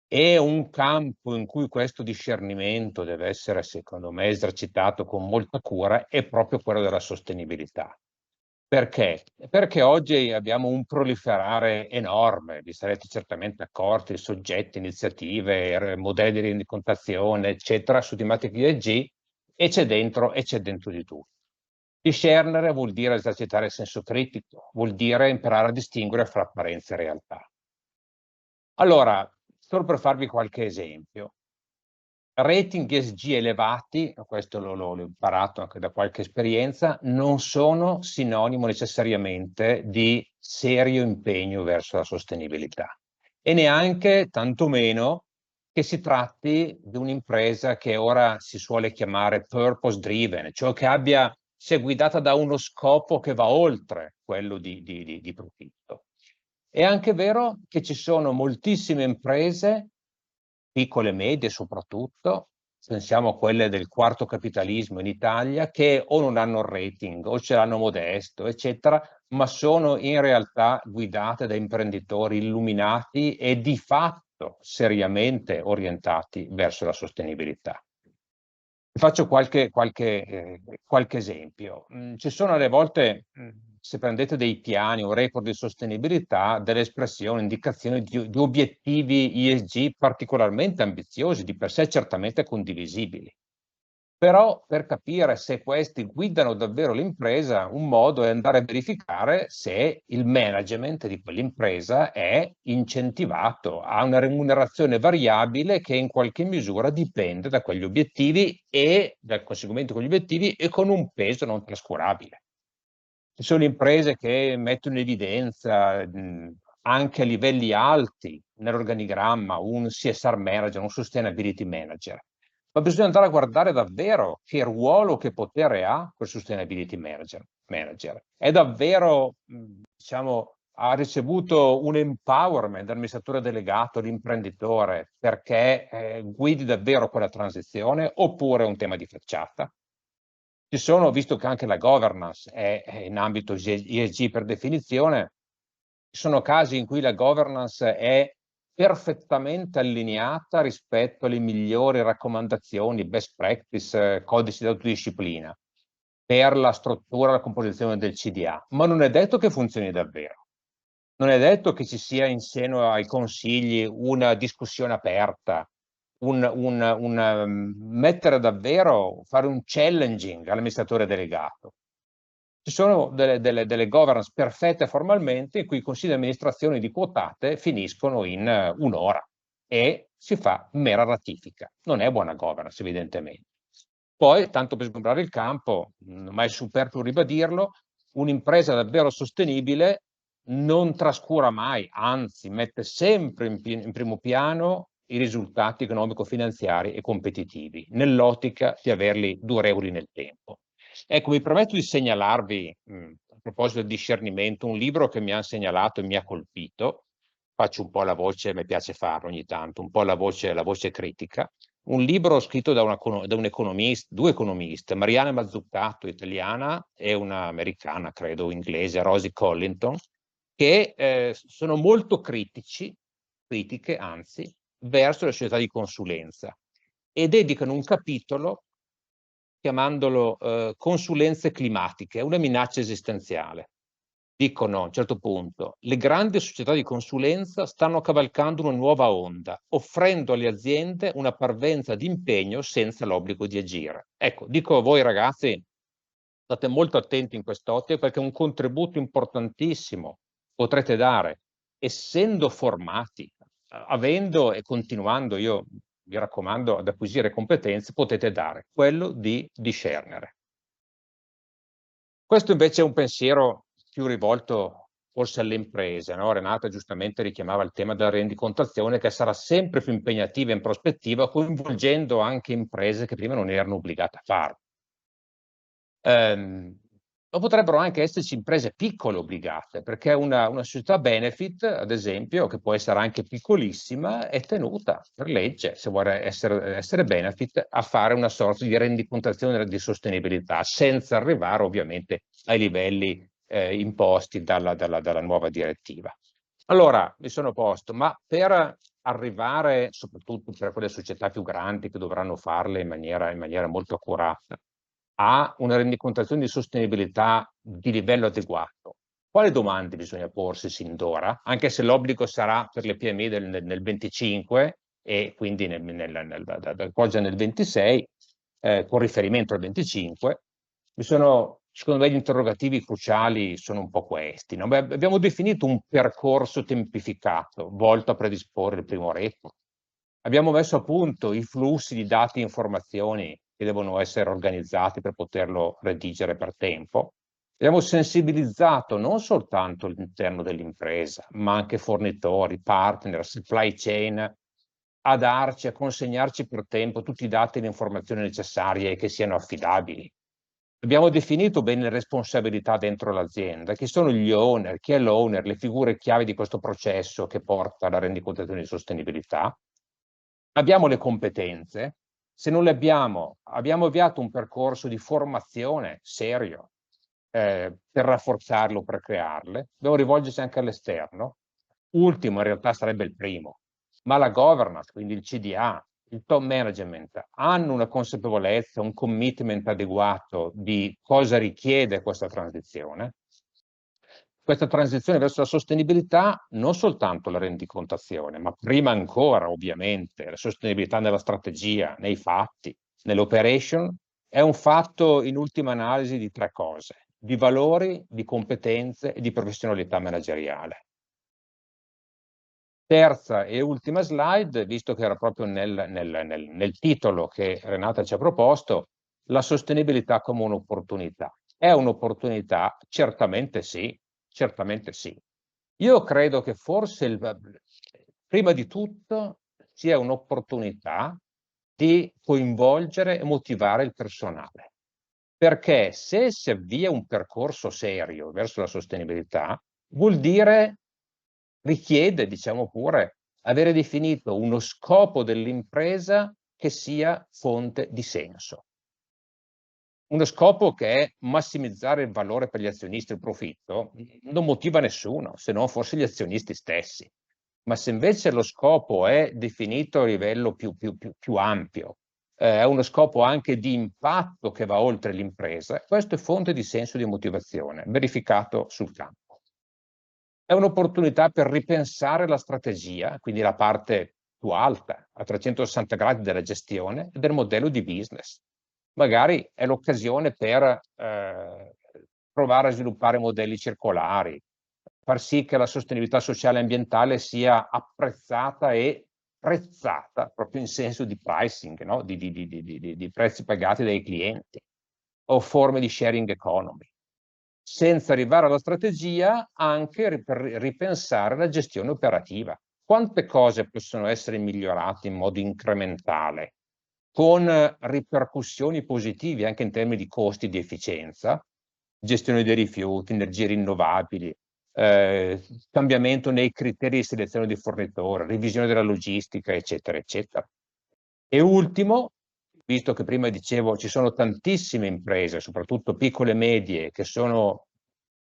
Speaker 5: E un campo in cui questo discernimento deve essere, secondo me, esercitato con molta cura è proprio quello della sostenibilità. Perché? Perché oggi abbiamo un proliferare enorme, vi sarete certamente accorti, di soggetti, iniziative, modelli di rendicontazione, eccetera, su tematiche ESG, e c'è dentro di tutto. Discernere vuol dire esercitare il senso critico, vuol dire imparare a distinguere fra apparenza e realtà. Allora, solo per farvi qualche esempio, rating ESG elevati, questo l'ho imparato anche da qualche esperienza, non sono sinonimo necessariamente di serio impegno verso la sostenibilità, e neanche tantomeno che si tratti di un'impresa che ora si suole chiamare purpose driven, cioè che abbia se è guidata da uno scopo che va oltre quello di profitto. È anche vero che ci sono moltissime imprese, piccole e medie soprattutto, pensiamo a quelle del quarto capitalismo in Italia, che o non hanno il rating o ce l'hanno modesto, eccetera, ma sono in realtà guidate da imprenditori illuminati e di fatto seriamente orientati verso la sostenibilità. Faccio qualche esempio. Ci sono alle volte, se prendete dei piani o record di sostenibilità, delle espressioni, indicazioni di obiettivi ESG particolarmente ambiziosi, di per sé certamente condivisibili. Però per capire se questi guidano davvero l'impresa, un modo è andare a verificare se il management di quell'impresa è incentivato, ha una remunerazione variabile che in qualche misura dipende da quegli obiettivi e dal conseguimento di quegli obiettivi e con un peso non trascurabile. Ci sono imprese che mettono in evidenza anche a livelli alti nell'organigramma un CSR manager, un sustainability manager. Ma bisogna andare a guardare davvero che ruolo, che potere ha quel sustainability manager. È davvero, diciamo, ha ricevuto un empowerment dall'amministratore delegato, l'imprenditore, perché guidi davvero quella transizione, oppure è un tema di facciata? Ci sono, visto che anche la governance è in ambito ESG per definizione, ci sono casi in cui la governance è perfettamente allineata rispetto alle migliori raccomandazioni, best practice, codici di autodisciplina per la struttura e la composizione del CDA, ma non è detto che funzioni davvero. Non è detto che ci sia in seno ai consigli una discussione aperta, mettere davvero, fare un challenging all'amministratore delegato. Ci sono delle governance perfette formalmente in cui i consigli di amministrazione di quotate finiscono in un'ora e si fa mera ratifica. Non è buona governance, evidentemente. Poi, tanto per sgombrare il campo, non è superfluo ribadirlo, un'impresa davvero sostenibile non trascura mai, anzi mette sempre in primo piano i risultati economico-finanziari e competitivi, nell'ottica di averli durevoli nel tempo. Ecco, mi permetto di segnalarvi, a proposito del discernimento, un libro che mi ha segnalato e mi ha colpito. Faccio un po' la voce, mi piace farlo ogni tanto, un po' la voce critica. Un libro scritto da un economista, due economiste, Mariana Mazzucato, italiana, e una americana, credo, inglese, Rosie Collington, che sono molto critiche anzi, verso le società di consulenza e dedicano un capitolo chiamandolo consulenze climatiche, è una minaccia esistenziale. Dicono a un certo punto, le grandi società di consulenza stanno cavalcando una nuova onda, offrendo alle aziende una parvenza di impegno senza l'obbligo di agire. Ecco, dico a voi ragazzi, state molto attenti in quest'ottica perché un contributo importantissimo potrete dare, essendo formati, avendo e continuando, io vi raccomando, ad acquisire competenze, potete dare quello di discernere. Questo invece è un pensiero più rivolto forse alle imprese, no? Renata giustamente richiamava il tema della rendicontazione che sarà sempre più impegnativa in prospettiva, coinvolgendo anche imprese che prima non erano obbligate a farlo. Ma potrebbero anche esserci imprese piccole obbligate, perché una società benefit, ad esempio, che può essere anche piccolissima, è tenuta per legge, se vuole essere benefit, a fare una sorta di rendicontazione di sostenibilità, senza arrivare ovviamente ai livelli imposti dalla nuova direttiva. Allora, mi sono posto, ma per arrivare, soprattutto per quelle società più grandi che dovranno farle in maniera molto accurata, a una rendicontazione di sostenibilità di livello adeguato, quali domande bisogna porsi sin d'ora? Anche se l'obbligo sarà per le PMI nel 25 e quindi poggia nel 26, con riferimento al 25, secondo me gli interrogativi cruciali sono un po' questi. No? Beh, abbiamo definito un percorso tempificato volto a predisporre il primo report. Abbiamo messo a punto i flussi di dati e informazioni che devono essere organizzati per poterlo redigere per tempo. Abbiamo sensibilizzato non soltanto l'interno dell'impresa, ma anche fornitori, partner, supply chain, a darci, a consegnarci per tempo tutti i dati e le informazioni necessarie e che siano affidabili. Abbiamo definito bene le responsabilità dentro l'azienda, chi sono gli owner, chi è l'owner, le figure chiave di questo processo che porta alla rendicontazione di sostenibilità. Abbiamo le competenze, se non le abbiamo avviato un percorso di formazione serio per rafforzarlo, per crearle, dobbiamo rivolgersi anche all'esterno. Ultimo in realtà sarebbe il primo, ma la governance, quindi il CDA, il top management, hanno una consapevolezza, un commitment adeguato di cosa richiede questa transizione. Questa transizione verso la sostenibilità, non soltanto la rendicontazione, ma prima ancora, ovviamente, la sostenibilità nella strategia, nei fatti, nell'operation, è un fatto in ultima analisi di 3 cose: di valori, di competenze e di professionalità manageriale. Terza e ultima slide, visto che era proprio nel titolo che Renata ci ha proposto, la sostenibilità come un'opportunità. È un'opportunità? Certamente sì, certamente sì. Io credo che forse prima di tutto sia un'opportunità di coinvolgere e motivare il personale, perché se si avvia un percorso serio verso la sostenibilità, vuol dire, richiede, diciamo pure, avere definito uno scopo dell'impresa che sia fonte di senso. Uno scopo che è massimizzare il valore per gli azionisti, il profitto, non motiva nessuno, se non forse gli azionisti stessi. Ma se invece lo scopo è definito a livello più ampio, è uno scopo anche di impatto che va oltre l'impresa, questo è fonte di senso e di motivazione, verificato sul campo. È un'opportunità per ripensare la strategia, quindi la parte più alta, a 360 gradi della gestione e del modello di business. Magari è l'occasione per provare a sviluppare modelli circolari, far sì che la sostenibilità sociale e ambientale sia apprezzata e prezzata proprio in senso di pricing, no? di prezzi pagati dai clienti, o forme di sharing economy, senza arrivare alla strategia anche per ripensare la gestione operativa. Quante cose possono essere migliorate in modo incrementale, con ripercussioni positive anche in termini di costi di efficienza, gestione dei rifiuti, energie rinnovabili, cambiamento nei criteri di selezione di fornitore, revisione della logistica, eccetera, eccetera. E ultimo, visto che prima dicevo ci sono tantissime imprese, soprattutto piccole e medie, che sono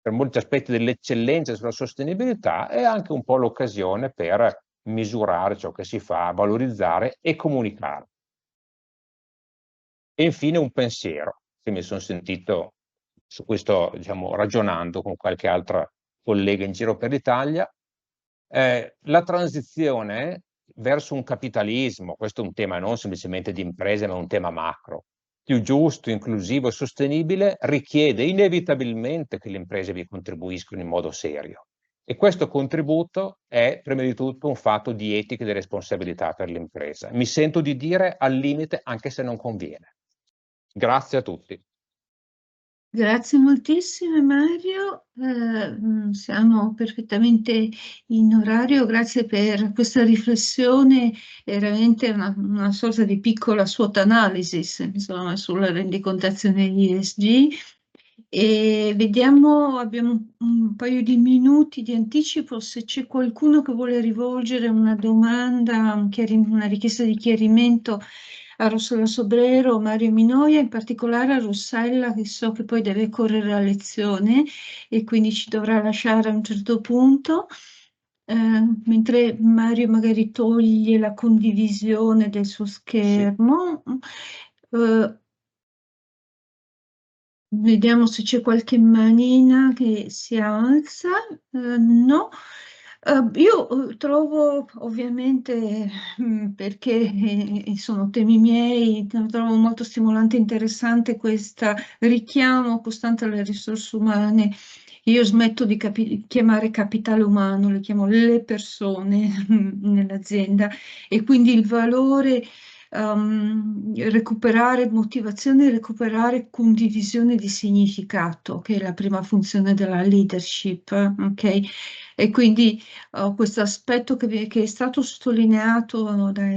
Speaker 5: per molti aspetti dell'eccellenza sulla sostenibilità, è anche un po' l'occasione per misurare ciò che si fa, valorizzare e comunicare. E infine un pensiero che mi sono sentito, su cui sto, diciamo, ragionando con qualche altra collega in giro per l'Italia. La transizione verso un capitalismo, questo è un tema non semplicemente di imprese, ma un tema macro, più giusto, inclusivo e sostenibile, richiede inevitabilmente che le imprese vi contribuiscano in modo serio. E questo contributo è, prima di tutto, un fatto di etica e di responsabilità per l'impresa. Mi sento di dire al limite, anche se non conviene. Grazie a tutti.
Speaker 2: Grazie moltissimo Mario, siamo perfettamente in orario, grazie per questa riflessione, è veramente una sorta di piccola SWOT analysis, insomma, sulla rendicontazione ESG. E vediamo, abbiamo un paio di minuti di anticipo, se c'è qualcuno che vuole rivolgere una domanda, una richiesta di chiarimento a Rossella Sobrero, Mario Minoia, in particolare a Rossella, che so che poi deve correre a lezione e quindi ci dovrà lasciare a un certo punto, mentre Mario magari toglie la condivisione del suo schermo. Vediamo se c'è qualche manina che si alza. No. Io trovo ovviamente, perché sono temi miei, trovo molto stimolante e interessante questo richiamo costante alle risorse umane. Io smetto di chiamare capitale umano, le chiamo le persone nell'azienda, e quindi il valore, recuperare motivazione e recuperare condivisione di significato, che è la prima funzione della leadership, ok? E quindi questo aspetto che è stato sottolineato da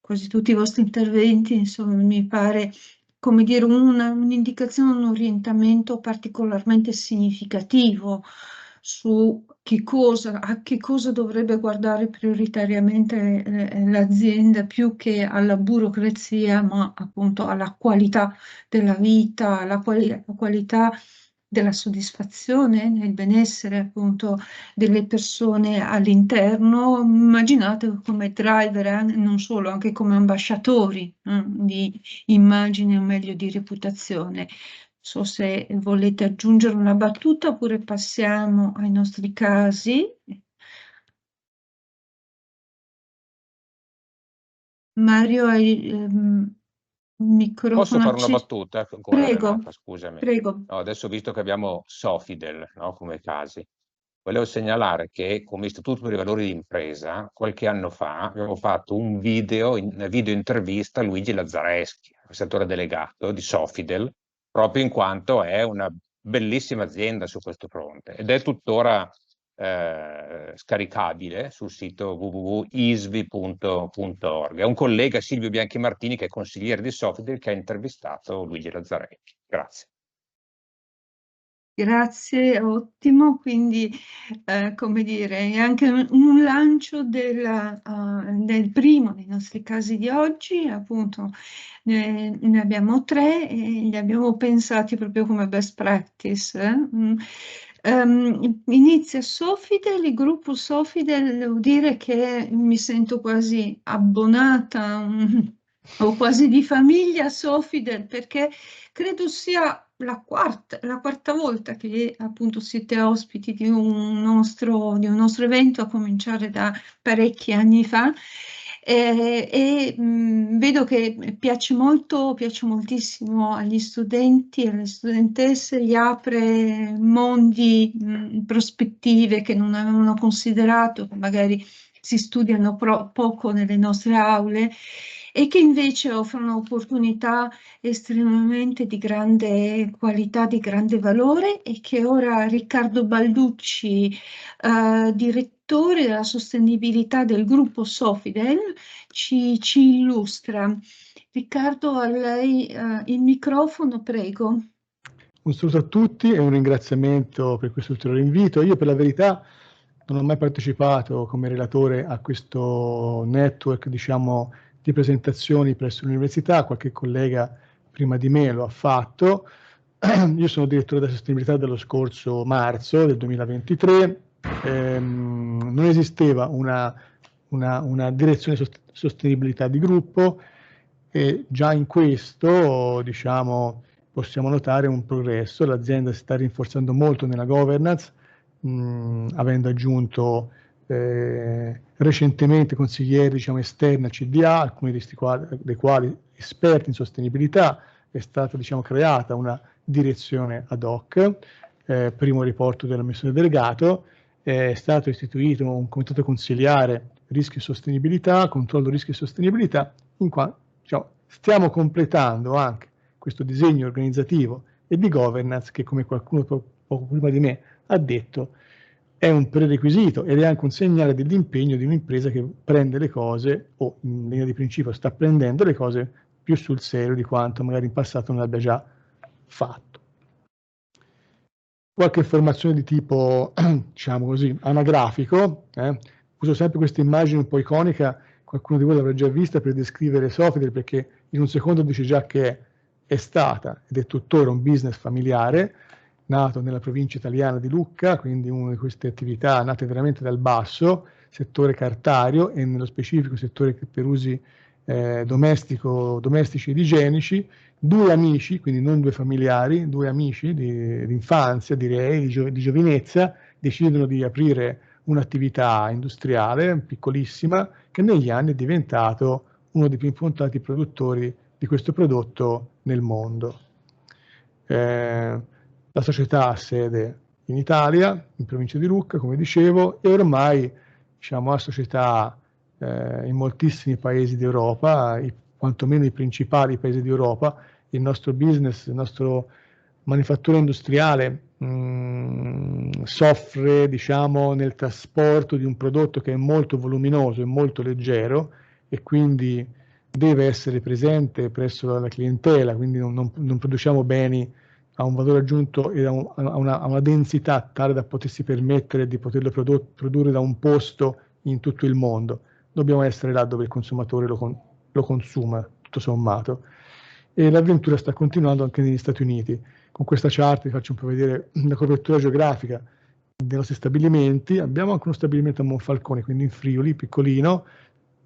Speaker 2: quasi tutti i vostri interventi, insomma, mi pare come dire, un'indicazione, un orientamento particolarmente significativo su a che cosa dovrebbe guardare prioritariamente l'azienda, più che alla burocrazia, ma appunto alla qualità della vita, alla qualità della soddisfazione, nel benessere appunto delle persone all'interno. Immaginate come driver, non solo, anche come ambasciatori di immagine o meglio di reputazione. So se volete aggiungere una battuta oppure passiamo ai nostri casi. Mario, hai il microfono
Speaker 5: Posso fare una
Speaker 2: acceso.
Speaker 5: battuta ancora,
Speaker 2: Prego,
Speaker 5: Renata? Scusami.
Speaker 2: prego.
Speaker 5: No, adesso visto che abbiamo Sofidel, no, come casi, volevo segnalare che come Istituto per i Valori di Impresa, qualche anno fa, abbiamo fatto una video intervista a Luigi Lazzareschi, amministratore delegato di Sofidel, proprio in quanto è una bellissima azienda su questo fronte ed è tuttora scaricabile sul sito www.isvi.org. È un collega, Silvio Bianchi Martini, che è consigliere di Sofidel, che ha intervistato Luigi Lazzareschi. Grazie.
Speaker 2: Grazie, ottimo. Quindi, come dire, è anche un lancio del primo dei nostri casi di oggi, appunto ne abbiamo 3 e li abbiamo pensati proprio come best practice. Inizia Sofidel, il gruppo Sofidel, devo dire che mi sento quasi abbonata o quasi di famiglia Sofidel, perché credo sia la quarta volta che appunto siete ospiti di un nostro evento, a cominciare da parecchi anni fa. Vedo che piace moltissimo agli studenti e alle studentesse, gli apre mondi, prospettive che non avevano considerato, che magari si studiano poco nelle nostre aule e che invece offrono opportunità estremamente di grande qualità, di grande valore, e che ora Riccardo Balducci, direttore della sostenibilità del gruppo Sofidel, ci illustra. Riccardo, a lei il microfono, prego.
Speaker 6: Un saluto a tutti e un ringraziamento per questo ulteriore invito. Io per la verità non ho mai partecipato come relatore a questo network, diciamo, di presentazioni presso l'università, qualche collega prima di me lo ha fatto. Io sono direttore della sostenibilità dello scorso marzo del 2023. Non esisteva una direzione sostenibilità di gruppo e già in questo, diciamo, possiamo notare un progresso. L'azienda si sta rinforzando molto nella governance, avendo aggiunto recentemente consiglieri, diciamo, esterni al CDA, alcuni dei quali esperti in sostenibilità. È stata, diciamo, creata una direzione ad hoc, primo riporto dell'amministratore delegato, è stato istituito un comitato consiliare rischio e sostenibilità, controllo rischio e sostenibilità, in quanto, diciamo, stiamo completando anche questo disegno organizzativo e di governance che, come qualcuno poco prima di me ha detto, è un prerequisito ed è anche un segnale dell'impegno di un'impresa che prende le cose, o in linea di principio sta prendendo le cose più sul serio di quanto magari in passato non abbia già fatto. Qualche informazione di tipo, diciamo così, anagrafico. Uso sempre questa immagine un po' iconica, qualcuno di voi l'avrà già vista, per descrivere Sofidel, perché in un secondo dice già che è stata ed è tuttora un business familiare, nato nella provincia italiana di Lucca, quindi una di queste attività nate veramente dal basso, settore cartario e nello specifico settore per usi domestici ed igienici. 2 amici, quindi non 2 familiari, 2 amici di infanzia, direi, di giovinezza, decidono di aprire un'attività industriale piccolissima che negli anni è diventato uno dei più importanti produttori di questo prodotto nel mondo. La società ha sede in Italia, in provincia di Lucca, come dicevo, e ormai, diciamo, ha società in moltissimi paesi d'Europa, quantomeno i principali paesi d'Europa. Il nostro business, il nostro manifattura industriale soffre, diciamo, nel trasporto di un prodotto che è molto voluminoso e molto leggero, e quindi deve essere presente presso la clientela, quindi non produciamo beni a un valore aggiunto e a una densità tale da potersi permettere di poterlo produrre da un posto in tutto il mondo. Dobbiamo essere là dove il consumatore lo consuma, tutto sommato. E l'avventura sta continuando anche negli Stati Uniti. Con questa chart vi faccio un po' vedere la copertura geografica dei nostri stabilimenti. Abbiamo anche uno stabilimento a Monfalcone, quindi in Friuli, piccolino.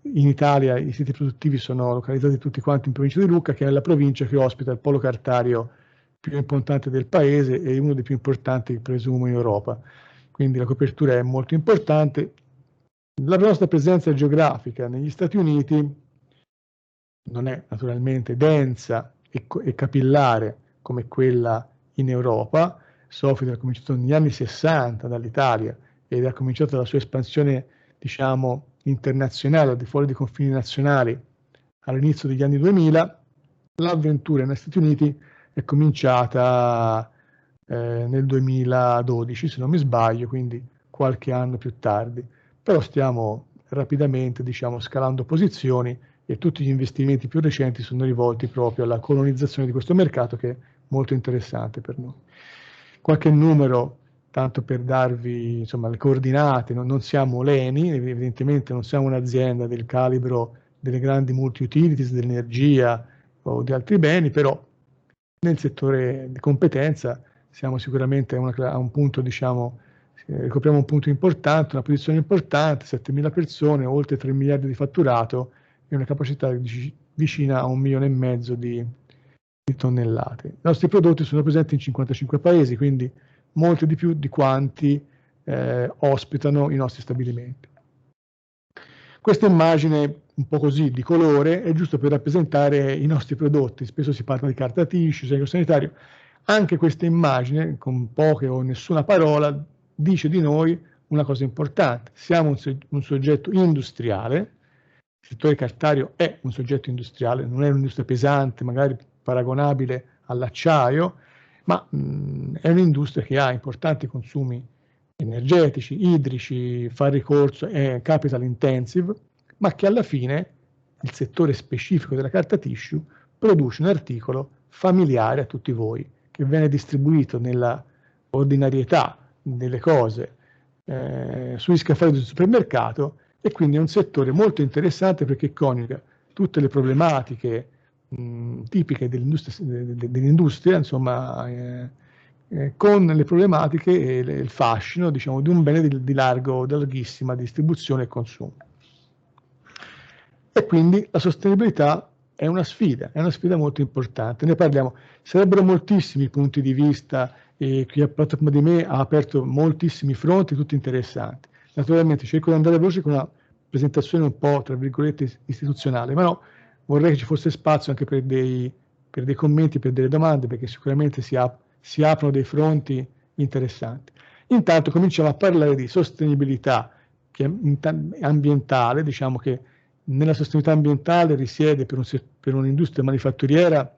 Speaker 6: In Italia i siti produttivi sono localizzati tutti quanti in provincia di Lucca, che è la provincia che ospita il polo cartario più importante del paese e uno dei più importanti, presumo, in Europa. Quindi la copertura è molto importante. La nostra presenza geografica negli Stati Uniti non è naturalmente densa e capillare come quella in Europa. Sofitel ha cominciato negli anni 60 dall'Italia ed ha cominciato la sua espansione, diciamo, internazionale, al di fuori dei confini nazionali, all'inizio degli anni 2000. L'avventura negli Stati Uniti è cominciata nel 2012, se non mi sbaglio, quindi qualche anno più tardi. Però stiamo rapidamente, diciamo, scalando posizioni e tutti gli investimenti più recenti sono rivolti proprio alla colonizzazione di questo mercato, che è molto interessante per noi. Qualche numero, tanto per darvi, insomma, le coordinate: non siamo l'ENI, evidentemente non siamo un'azienda del calibro delle grandi multi-utilities, dell'energia o di altri beni, però nel settore di competenza siamo sicuramente a un punto, diciamo, ricopriamo un punto importante, una posizione importante, 7.000 persone, oltre 3 miliardi di fatturato e una capacità vicina a 1,5 milioni di tonnellate. I nostri prodotti sono presenti in 55 paesi, quindi molti di più di quanti ospitano i nostri stabilimenti. Questa immagine un po' così di colore è giusto per rappresentare i nostri prodotti. Spesso si parla di carta tissue, segno sanitario. Anche questa immagine, con poche o nessuna parola, dice di noi una cosa importante. Siamo un soggetto industriale. Il settore cartario è un soggetto industriale, non è un'industria pesante, magari paragonabile all'acciaio, ma è un'industria che ha importanti consumi energetici, idrici, fa ricorso, è capital intensive, ma che alla fine il settore specifico della carta tissue produce un articolo familiare a tutti voi, che viene distribuito nella ordinarietà delle cose sugli scaffali del supermercato, e quindi è un settore molto interessante perché coniuga tutte le problematiche tipiche dell'industria, insomma, con le problematiche e il fascino, diciamo, di un bene di larghissima distribuzione e consumo. E quindi la sostenibilità è una sfida molto importante. Ne parliamo, sarebbero moltissimi punti di vista, e chi ha parlato prima di me ha aperto moltissimi fronti, tutti interessanti. Naturalmente cerco di andare veloce con una presentazione un po', tra virgolette, istituzionale, ma no, vorrei che ci fosse spazio anche per dei commenti, per delle domande, perché sicuramente si aprono dei fronti interessanti. Intanto cominciamo a parlare di sostenibilità ambientale. Diciamo che nella sostenibilità ambientale risiede per un'industria manifatturiera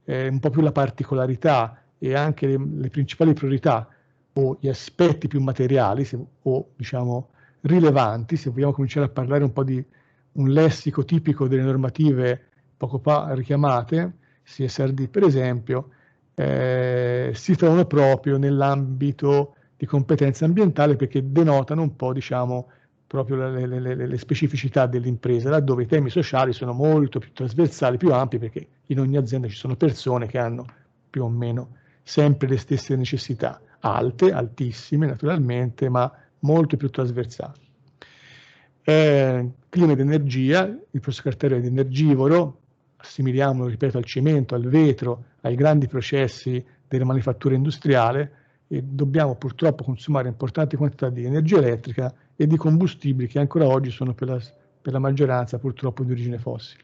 Speaker 6: un po' più la particolarità e anche le principali priorità o gli aspetti più materiali o diciamo rilevanti, se vogliamo cominciare a parlare un po' di un lessico tipico delle normative poco fa richiamate, CSRD per esempio, si trovano proprio nell'ambito di competenza ambientale, perché denotano un po', diciamo, proprio le specificità dell'impresa, laddove i temi sociali sono molto più trasversali, più ampi, perché in ogni azienda ci sono persone che hanno più o meno sempre le stesse necessità, alte, altissime naturalmente, ma molto più trasversali. Clima ed energia, il processo cartario è energivoro, assimiliamolo, ripeto, al cemento, al vetro, ai grandi processi della manifattura industriale, e dobbiamo purtroppo consumare importanti quantità di energia elettrica e di combustibili che ancora oggi sono per la maggioranza purtroppo di origine fossile.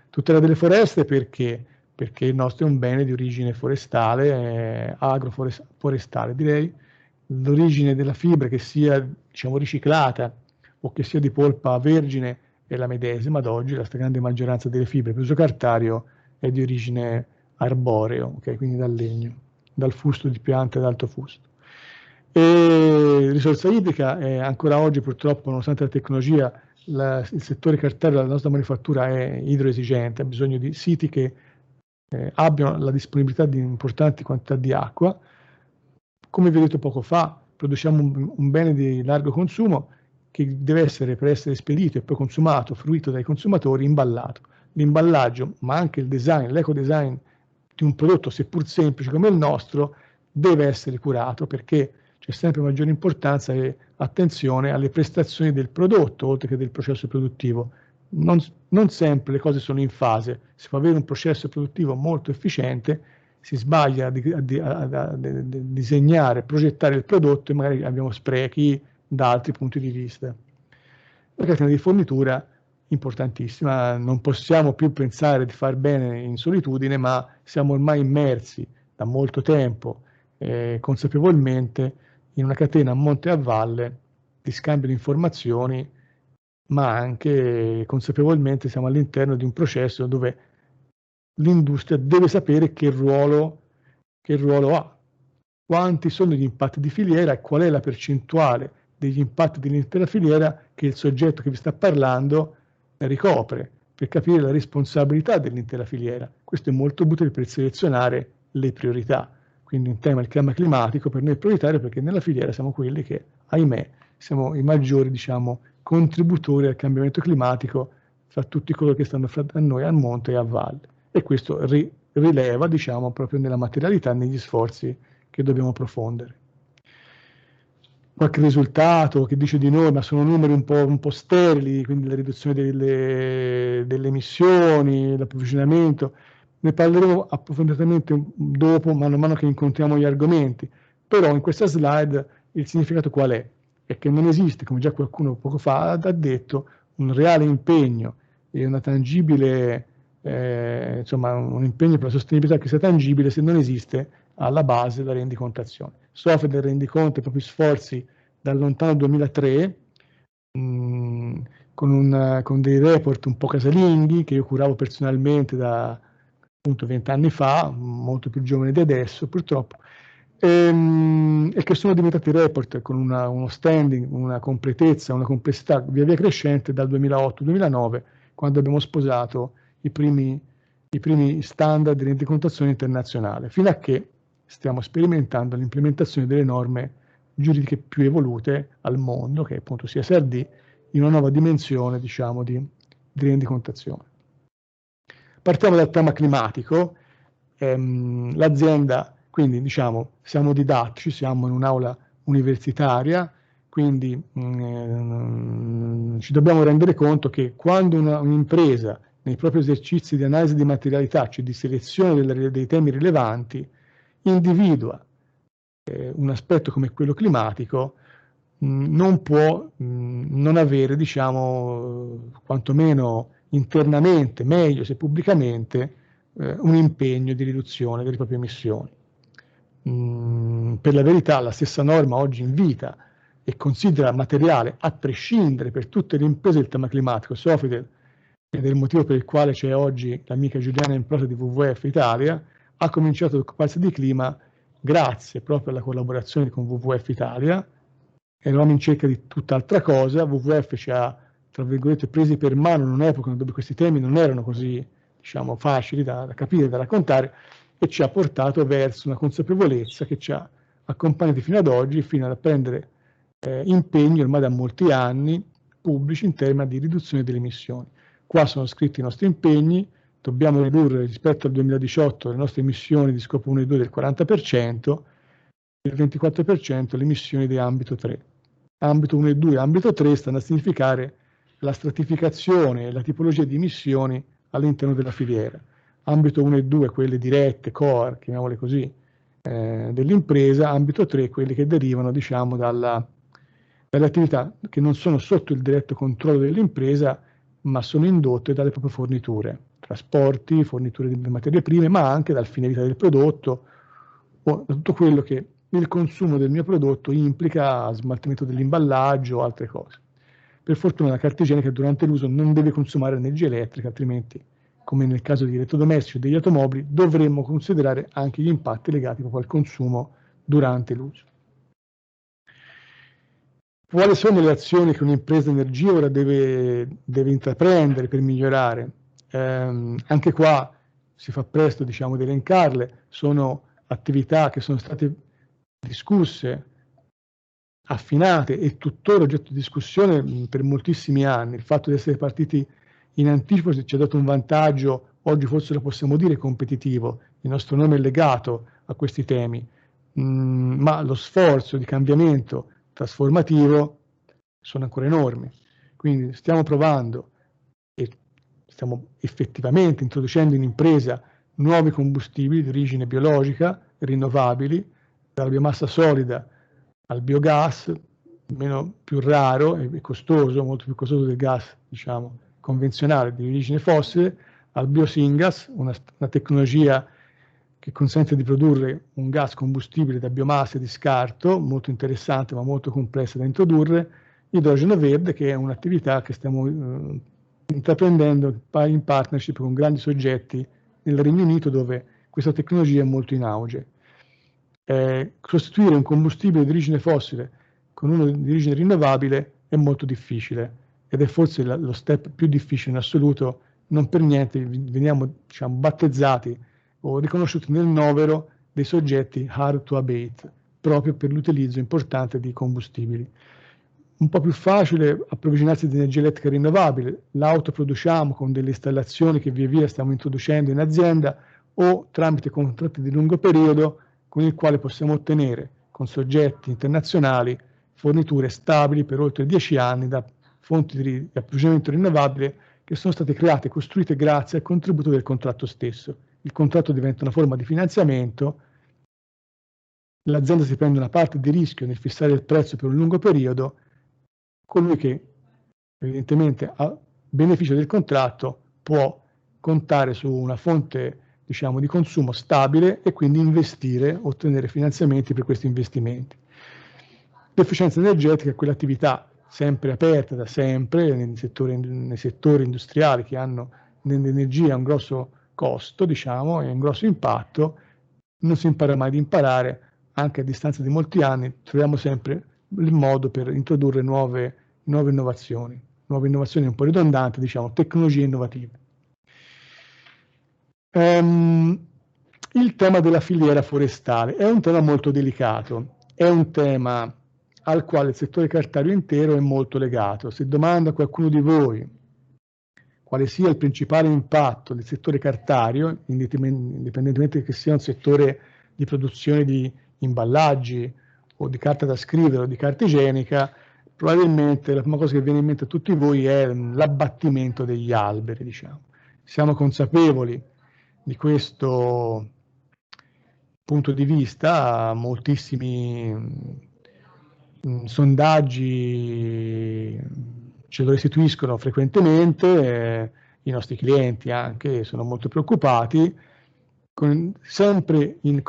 Speaker 6: Tutela delle foreste perché il nostro è un bene di origine forestale, agroforestale direi. L'origine della fibra, che sia, diciamo, riciclata o che sia di polpa vergine, è la medesima ad oggi. La stragrande maggioranza delle fibre per uso cartario è di origine arboreo, okay? Quindi dal legno, dal fusto di piante ad alto fusto. E risorsa idrica, ancora oggi purtroppo, nonostante la tecnologia, il settore cartario della nostra manifattura è idroesigente, ha bisogno di siti che abbiano la disponibilità di importanti quantità di acqua. Come vi ho detto poco fa, produciamo un bene di largo consumo che deve essere, per essere spedito e poi consumato, fruito dai consumatori, imballato. L'imballaggio, ma anche il design, l'eco-design di un prodotto, seppur semplice come il nostro, deve essere curato, perché c'è sempre maggiore importanza e attenzione alle prestazioni del prodotto, oltre che del processo produttivo. Non sempre le cose sono in fase. Si può avere un processo produttivo molto efficiente, si sbaglia a disegnare, progettare il prodotto e magari abbiamo sprechi da altri punti di vista. La catena di fornitura importantissima, non possiamo più pensare di far bene in solitudine, ma siamo ormai immersi da molto tempo consapevolmente in una catena a monte e a valle di scambio di informazioni, ma anche consapevolmente siamo all'interno di un processo dove l'industria deve sapere che ruolo ha, quanti sono gli impatti di filiera e qual è la percentuale degli impatti dell'intera filiera che il soggetto che vi sta parlando ricopre, per capire la responsabilità dell'intera filiera. Questo è molto utile per selezionare le priorità. Quindi in tema del cambiamento climatico per noi è prioritario, perché nella filiera siamo quelli che, ahimè, siamo i maggiori, diciamo, contributori al cambiamento climatico fra tutti coloro che stanno fra noi a monte e a valle. E questo rileva, diciamo, proprio nella materialità, negli sforzi che dobbiamo profondere. Qualche risultato che dice di noi, ma sono numeri un po' sterili, quindi la riduzione delle emissioni, l'approvvigionamento. Ne parleremo approfonditamente dopo, mano a mano che incontriamo gli argomenti. Però in questa slide il significato qual è? È che non esiste, come già qualcuno poco fa ha detto, un reale impegno e una tangibile, insomma, un impegno per la sostenibilità che sia tangibile se non esiste alla base la rendicontazione. Soffre del rendiconto i propri sforzi dal lontano 2003, con dei report un po' casalinghi che io curavo personalmente da appunto 20 anni fa, molto più giovane di adesso purtroppo, e che sono diventati report con uno standing, una completezza, una complessità via via crescente dal 2008-2009, quando abbiamo sposato i primi standard di rendicontazione internazionale, fino a che stiamo sperimentando l'implementazione delle norme giuridiche più evolute al mondo, che è appunto CSRD, in una nuova dimensione, diciamo, di rendicontazione. Partiamo dal tema climatico. L'azienda, quindi diciamo, siamo didattici, siamo in un'aula universitaria, quindi ci dobbiamo rendere conto che quando un'impresa nei propri esercizi di analisi di materialità, cioè di selezione dei temi rilevanti, individua un aspetto come quello climatico, non può non avere, diciamo, quantomeno internamente, meglio se pubblicamente, un impegno di riduzione delle proprie emissioni. Per la verità la stessa norma oggi invita e considera materiale, a prescindere per tutte le imprese del tema climatico, Sofitel, ed è il motivo per il quale c'è oggi l'amica Giuliana Improta di WWF Italia, ha cominciato ad occuparsi di clima grazie proprio alla collaborazione con WWF Italia. Eravamo in cerca di tutt'altra cosa, WWF ci ha, tra virgolette, presi per mano in un'epoca dove questi temi non erano così, diciamo, facili da capire, da raccontare, e ci ha portato verso una consapevolezza che ci ha accompagnati fino ad oggi, fino a prendere impegni ormai da molti anni pubblici in termini di riduzione delle emissioni. Qua sono scritti i nostri impegni: dobbiamo ridurre rispetto al 2018 le nostre emissioni di scopo 1 e 2 del 40%, e il 24% le emissioni di ambito 3. Ambito 1 e 2 e ambito 3 stanno a significare la stratificazione e la tipologia di emissioni all'interno della filiera. Ambito 1 e 2 quelle dirette, core, chiamiamole così, dell'impresa; ambito 3 quelli che derivano, diciamo, dalle attività che non sono sotto il diretto controllo dell'impresa, ma sono indotte dalle proprie forniture, trasporti, forniture di materie prime, ma anche dal fine vita del prodotto o da tutto quello che il consumo del mio prodotto implica, smaltimento dell'imballaggio o altre cose. Per fortuna la carta igienica durante l'uso non deve consumare energia elettrica, altrimenti, come nel caso degli elettrodomestici o degli automobili, dovremmo considerare anche gli impatti legati proprio al consumo durante l'uso. Quali sono le azioni che un'impresa energivora deve intraprendere per migliorare? Anche qua si fa presto, diciamo, di elencarle. Sono attività che sono state discusse, affinate e tuttora oggetto di discussione per moltissimi anni. Il fatto di essere partiti in anticipo ci ha dato un vantaggio, oggi forse lo possiamo dire, competitivo. Il nostro nome è legato a questi temi, ma lo sforzo di cambiamento trasformativo sono ancora enormi. Quindi stiamo provando e stiamo effettivamente introducendo in impresa nuovi combustibili di origine biologica, rinnovabili, dalla biomassa solida al biogas, più raro e costoso, molto più costoso del gas, diciamo, convenzionale di origine fossile, al biosingas, una tecnologia che consente di produrre un gas combustibile da biomasse di scarto, molto interessante ma molto complessa da introdurre, idrogeno verde, che è un'attività che stiamo intraprendendo in partnership con grandi soggetti nel Regno Unito, dove questa tecnologia è molto in auge. Sostituire un combustibile di origine fossile con uno di origine rinnovabile è molto difficile ed è forse lo step più difficile in assoluto. Non per niente veniamo, diciamo, battezzati o riconosciuti nel novero dei soggetti hard to abate, proprio per l'utilizzo importante di combustibili. Un po' più facile approvvigionarsi di energia elettrica rinnovabile, l'autoproduciamo con delle installazioni che via via stiamo introducendo in azienda o tramite contratti di lungo periodo con il quale possiamo ottenere con soggetti internazionali forniture stabili per oltre 10 anni da fonti di approvvigionamento rinnovabile che sono state create e costruite grazie al contributo del contratto stesso. Il contratto diventa una forma di finanziamento, l'azienda si prende una parte di rischio nel fissare il prezzo per un lungo periodo, colui che evidentemente a beneficio del contratto può contare su una fonte, diciamo, di consumo stabile e quindi investire, ottenere finanziamenti per questi investimenti. L'efficienza energetica è quell'attività sempre aperta da sempre nei settori industriali che hanno nell'energia un grosso costo, diciamo, e un grosso impatto. Non si impara mai di imparare, anche a distanza di molti anni troviamo sempre il modo per introdurre nuove innovazioni un po' ridondanti, diciamo, tecnologie innovative. Il tema della filiera forestale è un tema molto delicato, è un tema al quale il settore cartario intero è molto legato. Se domando a qualcuno di voi quale sia il principale impatto del settore cartario, indipendentemente che sia un settore di produzione di imballaggi o di carta da scrivere o di carta igienica, probabilmente la prima cosa che viene in mente a tutti voi è l'abbattimento degli alberi, diciamo. Siamo consapevoli di questo punto di vista, moltissimi sondaggi ce lo restituiscono frequentemente, i nostri clienti anche sono molto preoccupati, sempre in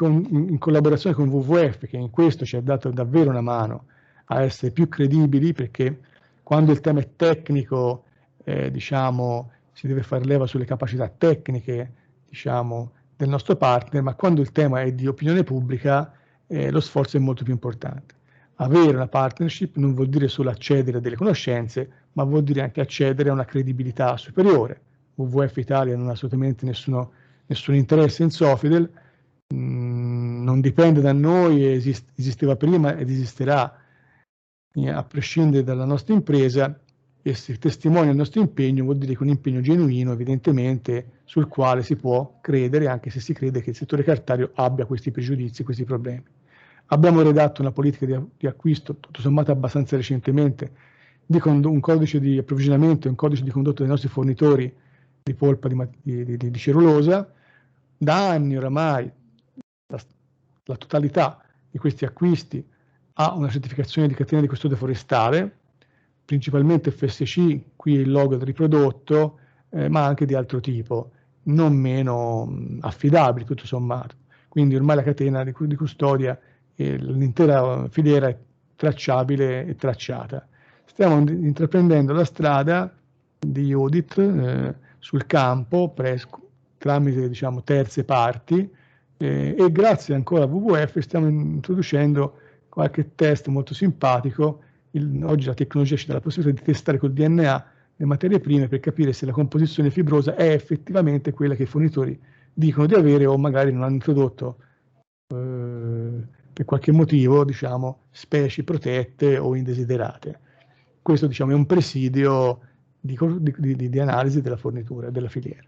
Speaker 6: collaborazione con WWF, che in questo ci ha dato davvero una mano a essere più credibili, perché quando il tema è tecnico, diciamo, si deve fare leva sulle capacità tecniche, diciamo, del nostro partner, ma quando il tema è di opinione pubblica, lo sforzo è molto più importante. Avere una partnership non vuol dire solo accedere a delle conoscenze, ma vuol dire anche accedere a una credibilità superiore. WWF Italia non ha assolutamente nessun interesse in Sofidel, non dipende da noi, esisteva prima ed esisterà a prescindere dalla nostra impresa, e se testimonia il nostro impegno vuol dire che un impegno genuino, evidentemente, sul quale si può credere, anche se si crede che il settore cartario abbia questi pregiudizi, questi problemi. Abbiamo redatto una politica di acquisto, tutto sommato abbastanza recentemente, un codice di approvvigionamento e un codice di condotta dei nostri fornitori di polpa di cellulosa. Da anni oramai la totalità di questi acquisti ha una certificazione di catena di custode forestale, principalmente FSC, qui il logo del riprodotto, ma anche di altro tipo, non meno affidabili tutto sommato. Quindi ormai la catena di custodia e l'intera filiera è tracciabile e tracciata. Stiamo intraprendendo la strada di audit sul campo tramite, diciamo, terze parti e grazie ancora a WWF stiamo introducendo qualche test molto simpatico oggi la tecnologia ci dà la possibilità di testare col DNA le materie prime per capire se la composizione fibrosa è effettivamente quella che i fornitori dicono di avere, o magari non hanno introdotto per qualche motivo, diciamo, specie protette o indesiderate. Questo, diciamo, è un presidio di analisi della fornitura, della filiera.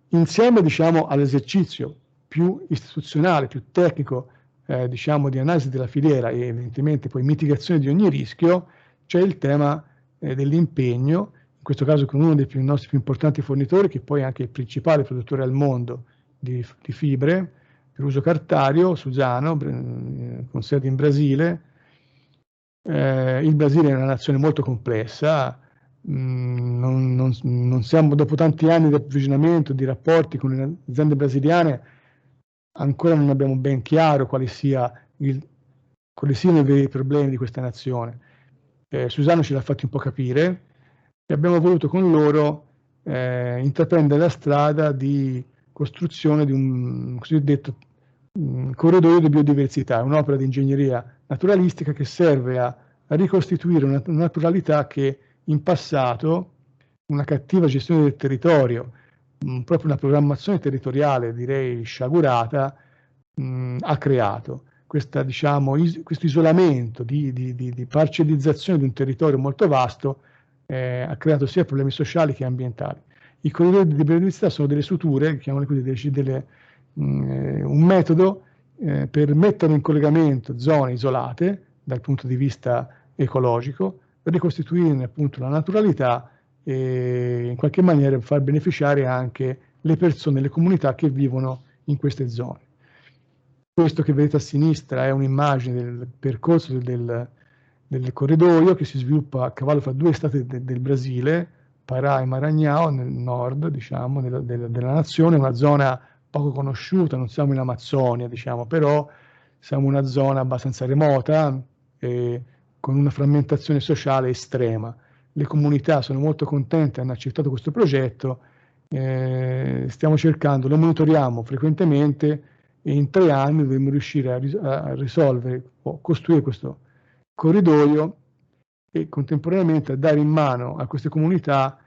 Speaker 6: Insieme, diciamo, all'esercizio più istituzionale, più tecnico, diciamo, di analisi della filiera e evidentemente poi mitigazione di ogni rischio, c'è il tema dell'impegno, in questo caso con uno dei nostri più importanti fornitori, che poi è anche il principale produttore al mondo di fibre per uso cartario, Suzano, con sede in Brasile. Il Brasile è una nazione molto complessa, non siamo, dopo tanti anni di approvvigionamento, di rapporti con le aziende brasiliane, ancora non abbiamo ben chiaro quali siano i veri problemi di questa nazione. Suzano ce l'ha fatti un po' capire e abbiamo voluto con loro intraprendere la strada di costruzione di un cosiddetto corridoio di biodiversità, un'opera di ingegneria naturalistica che serve a ricostituire una naturalità che in passato una cattiva gestione del territorio, proprio una programmazione territoriale direi sciagurata, ha creato. Diciamo, questo isolamento di parcellizzazione di un territorio molto vasto ha creato sia problemi sociali che ambientali. I corridoi di biodiversità sono delle suture, chiamano così, un metodo per mettere in collegamento zone isolate dal punto di vista ecologico, per ricostituirne appunto la naturalità e in qualche maniera far beneficiare anche le persone, le comunità che vivono in queste zone. Questo che vedete a sinistra è un'immagine del percorso del corridoio che si sviluppa a cavallo fra due stati del Brasile, Pará e Maranhão, nel nord, diciamo, della nazione, una zona poco conosciuta, non siamo in Amazzonia, diciamo, però siamo una zona abbastanza remota e con una frammentazione sociale estrema. Le comunità sono molto contente, hanno accettato questo progetto, stiamo cercando, lo monitoriamo frequentemente e in 3 anni dovremo riuscire a risolvere o costruire questo corridoio e contemporaneamente a dare in mano a queste comunità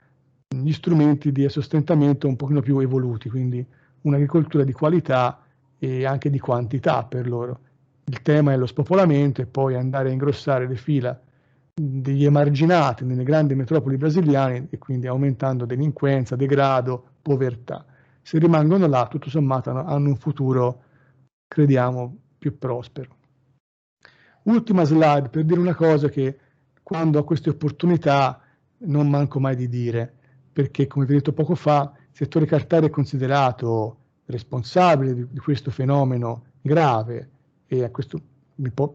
Speaker 6: gli strumenti di sostentamento un pochino più evoluti, quindi un'agricoltura di qualità e anche di quantità per loro. Il tema è lo spopolamento e poi andare a ingrossare le fila degli emarginati nelle grandi metropoli brasiliane e quindi aumentando delinquenza, degrado, povertà. Se rimangono là, tutto sommato hanno un futuro, crediamo, più prospero. Ultima slide per dire una cosa che quando ho queste opportunità non manco mai di dire, perché come vi ho detto poco fa, il settore cartario è considerato responsabile di questo fenomeno grave e a questo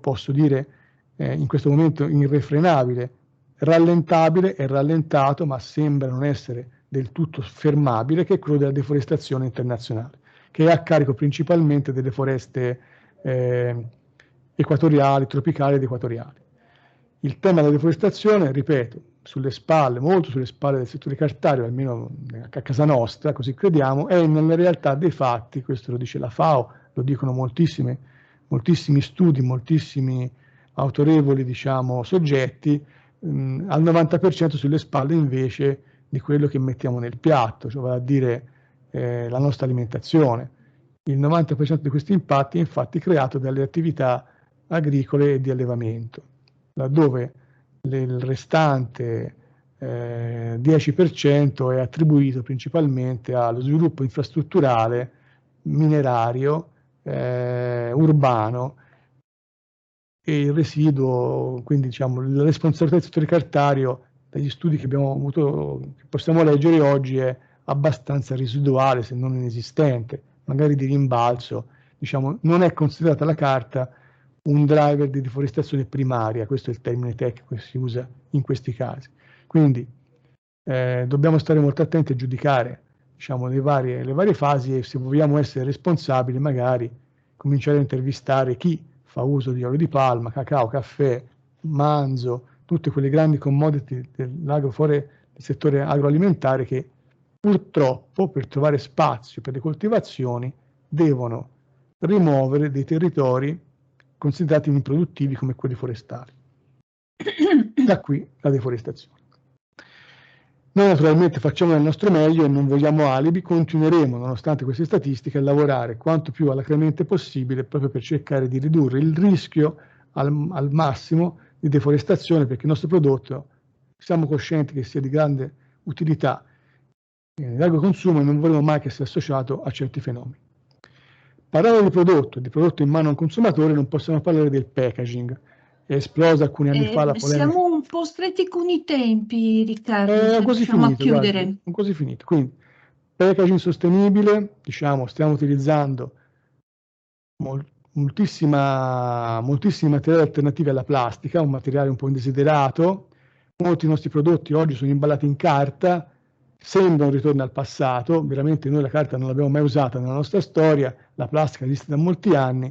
Speaker 6: posso dire in questo momento irrefrenabile, rallentabile e rallentato, ma sembra non essere del tutto fermabile, che è quello della deforestazione internazionale, che è a carico principalmente delle foreste equatoriali, tropicali ed equatoriali. Il tema della deforestazione, ripeto, sulle spalle, molto sulle spalle del settore cartario, almeno a casa nostra, così crediamo, è nella realtà dei fatti, questo lo dice la FAO, lo dicono moltissimi studi, moltissimi autorevoli, diciamo, soggetti, al 90% sulle spalle invece di quello che mettiamo nel piatto, cioè vale a dire la nostra alimentazione. Il 90% di questi impatti è infatti creato dalle attività agricole e di allevamento, laddove il restante 10% è attribuito principalmente allo sviluppo infrastrutturale, minerario, urbano, e il residuo, quindi diciamo la responsabilità del settore cartario, dagli studi che abbiamo avuto, che possiamo leggere oggi, è abbastanza residuale, se non inesistente, magari di rimbalzo, diciamo, non è considerata la carta un driver di deforestazione primaria, questo è il termine tecnico che si usa in questi casi. Quindi dobbiamo stare molto attenti a giudicare, diciamo, le varie fasi e se vogliamo essere responsabili magari cominciare a intervistare chi fa uso di olio di palma, cacao, caffè, manzo, tutte quelle grandi commodity del settore agroalimentare che purtroppo per trovare spazio per le coltivazioni devono rimuovere dei territori considerati improduttivi come quelli forestali. Da qui la deforestazione. Noi naturalmente facciamo del nostro meglio e non vogliamo alibi, continueremo, nonostante queste statistiche, a lavorare quanto più alacremente possibile proprio per cercare di ridurre il rischio al massimo di deforestazione, perché il nostro prodotto siamo coscienti che sia di grande utilità di largo consumo e non vogliamo mai che sia associato a certi fenomeni. Parlando di prodotto in mano a un consumatore, non possiamo parlare del packaging. È esplosa alcuni anni fa la polemica.
Speaker 2: Siamo un po' stretti con i tempi, Riccardo, se
Speaker 6: Quasi
Speaker 2: riusciamo a
Speaker 6: finito,
Speaker 2: chiudere.
Speaker 6: guardi, quasi finito. Quindi, packaging sostenibile, diciamo, stiamo utilizzando moltissimi materiali alternativi alla plastica, un materiale un po' indesiderato. Molti nostri prodotti oggi sono imballati in carta, sembra un ritorno al passato, veramente noi la carta non l'abbiamo mai usata nella nostra storia, la plastica esiste da molti anni,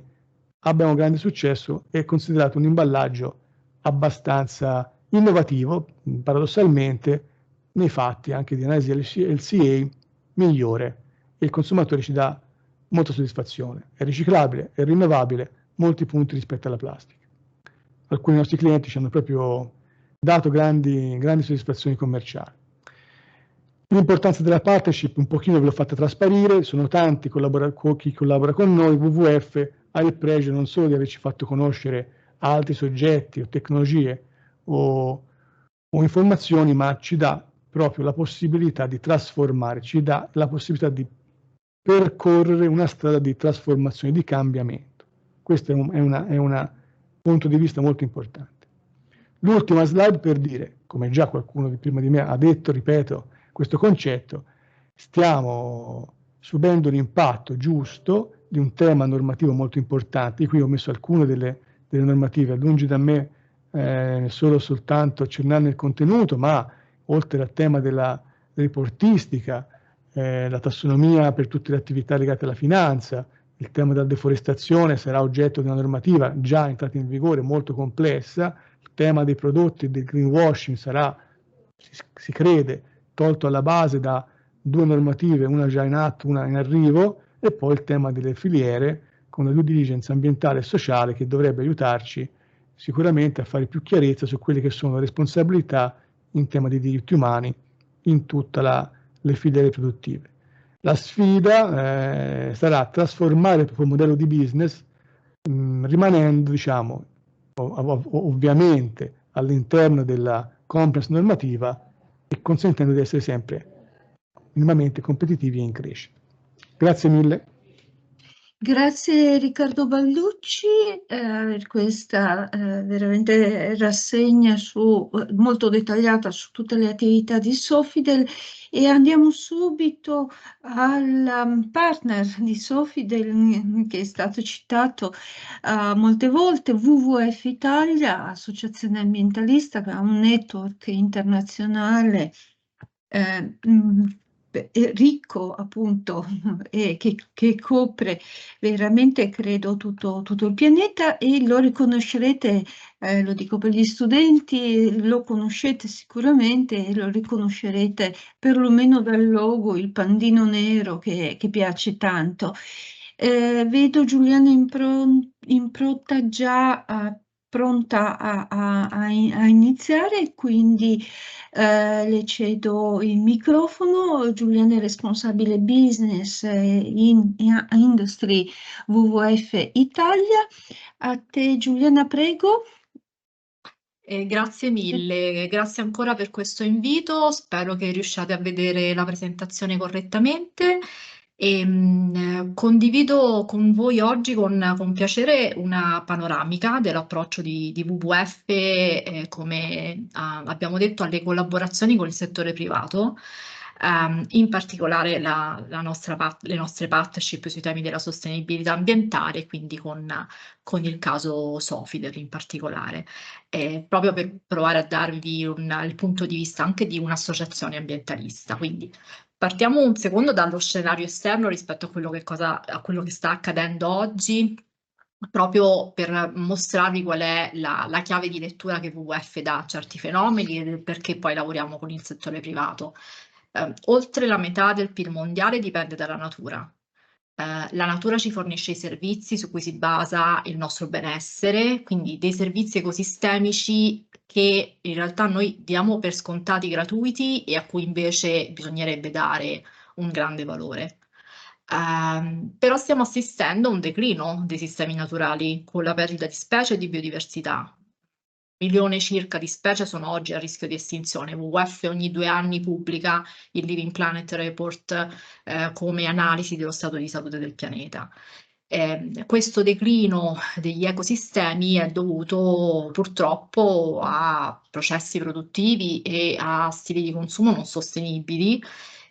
Speaker 6: abbiamo grande successo e è considerato un imballaggio abbastanza innovativo, paradossalmente, nei fatti anche di analisi LCA migliore e il consumatore ci dà molta soddisfazione. È riciclabile, è rinnovabile, molti punti rispetto alla plastica. Alcuni nostri clienti ci hanno proprio dato grandi soddisfazioni commerciali. L'importanza della partnership un pochino ve l'ho fatta trasparire, sono tanti chi collabora con noi, WWF ha il pregio non solo di averci fatto conoscere altri soggetti o tecnologie o informazioni, ma ci dà proprio la possibilità di trasformare, ci dà la possibilità di percorrere una strada di trasformazione, di cambiamento. Questo è un punto di vista molto importante. L'ultima slide per dire, come già qualcuno prima di me ha detto, ripeto, questo concetto, stiamo subendo l'impatto giusto di un tema normativo molto importante. Qui ho messo alcune delle normative, lungi da me soltanto accennarne il contenuto, ma oltre al tema della reportistica, la tassonomia per tutte le attività legate alla finanza, il tema della deforestazione sarà oggetto di una normativa già entrata in vigore molto complessa, il tema dei prodotti e del greenwashing sarà, si crede, tolto alla base da 2 normative, una già in atto, una in arrivo, e poi il tema delle filiere con la due diligence ambientale e sociale che dovrebbe aiutarci sicuramente a fare più chiarezza su quelle che sono le responsabilità in tema di diritti umani in tutte le filiere produttive. La sfida sarà trasformare il proprio modello di business rimanendo, diciamo, ovviamente all'interno della compliance normativa e consentendo di essere sempre minimamente competitivi e in crescita. Grazie mille.
Speaker 2: Grazie Riccardo Balducci per questa veramente rassegna molto dettagliata su tutte le attività di Sofidel, e andiamo subito al partner di Sofidel che è stato citato molte volte, WWF Italia, associazione ambientalista, che ha un network internazionale ricco appunto e che copre veramente credo tutto il pianeta, e lo riconoscerete, lo dico per gli studenti, lo conoscete sicuramente e lo riconoscerete perlomeno dal logo, il pandino nero che piace tanto. Vedo Giuliana Impronta già pronta a iniziare, quindi le cedo il microfono. Giuliana è responsabile business in industry WWF Italia. A te Giuliana, prego.
Speaker 7: Grazie mille, grazie ancora per questo invito, spero che riusciate a vedere la presentazione correttamente. Condivido con voi oggi con piacere una panoramica dell'approccio di WWF, come abbiamo detto, alle collaborazioni con il settore privato, in particolare le nostre partnership sui temi della sostenibilità ambientale, quindi con il caso Sofidel in particolare, proprio per provare a darvi il punto di vista anche di un'associazione ambientalista. Quindi partiamo un secondo dallo scenario esterno rispetto a quello che sta accadendo oggi, proprio per mostrarvi qual è la chiave di lettura che WWF dà a certi fenomeni e perché poi lavoriamo con il settore privato. Oltre la metà del PIL mondiale dipende dalla natura. La natura ci fornisce i servizi su cui si basa il nostro benessere, quindi dei servizi ecosistemici che in realtà noi diamo per scontati gratuiti e a cui invece bisognerebbe dare un grande valore. Però stiamo assistendo a un declino dei sistemi naturali con la perdita di specie e di biodiversità. 1 milione circa di specie sono oggi a rischio di estinzione. WWF ogni 2 anni pubblica il Living Planet Report come analisi dello stato di salute del pianeta. Questo declino degli ecosistemi è dovuto purtroppo a processi produttivi e a stili di consumo non sostenibili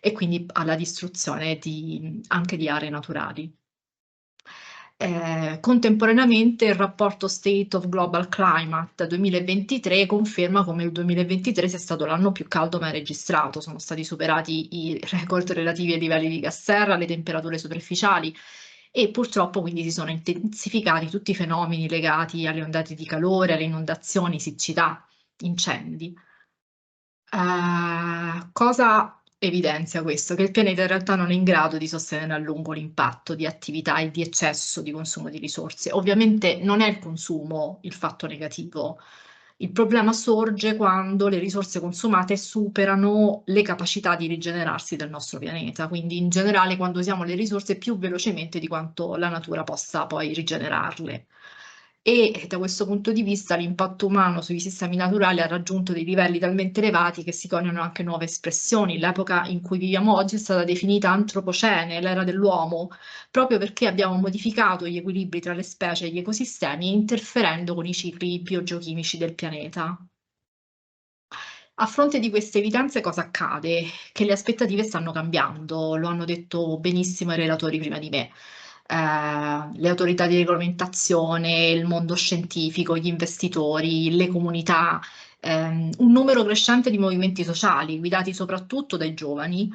Speaker 7: e quindi alla distruzione anche di aree naturali. Contemporaneamente il rapporto State of Global Climate 2023 conferma come il 2023 sia stato l'anno più caldo mai registrato. Sono stati superati i record relativi ai livelli di gas serra, alle temperature superficiali e purtroppo quindi si sono intensificati tutti i fenomeni legati alle ondate di calore, alle inondazioni, siccità, incendi. Cosa evidenzia questo? Che il pianeta in realtà non è in grado di sostenere a lungo l'impatto di attività e di eccesso di consumo di risorse. Ovviamente non è il consumo il fatto negativo. Il problema sorge quando le risorse consumate superano le capacità di rigenerarsi del nostro pianeta, quindi in generale quando usiamo le risorse più velocemente di quanto la natura possa poi rigenerarle. E da questo punto di vista l'impatto umano sui sistemi naturali ha raggiunto dei livelli talmente elevati che si coniano anche nuove espressioni. L'epoca in cui viviamo oggi è stata definita antropocene, l'era dell'uomo, proprio perché abbiamo modificato gli equilibri tra le specie e gli ecosistemi, interferendo con i cicli biogeochimici del pianeta. A fronte di queste evidenze cosa accade? Che le aspettative stanno cambiando, lo hanno detto benissimo i relatori prima di me. Le autorità di regolamentazione, il mondo scientifico, gli investitori, le comunità, un numero crescente di movimenti sociali guidati soprattutto dai giovani,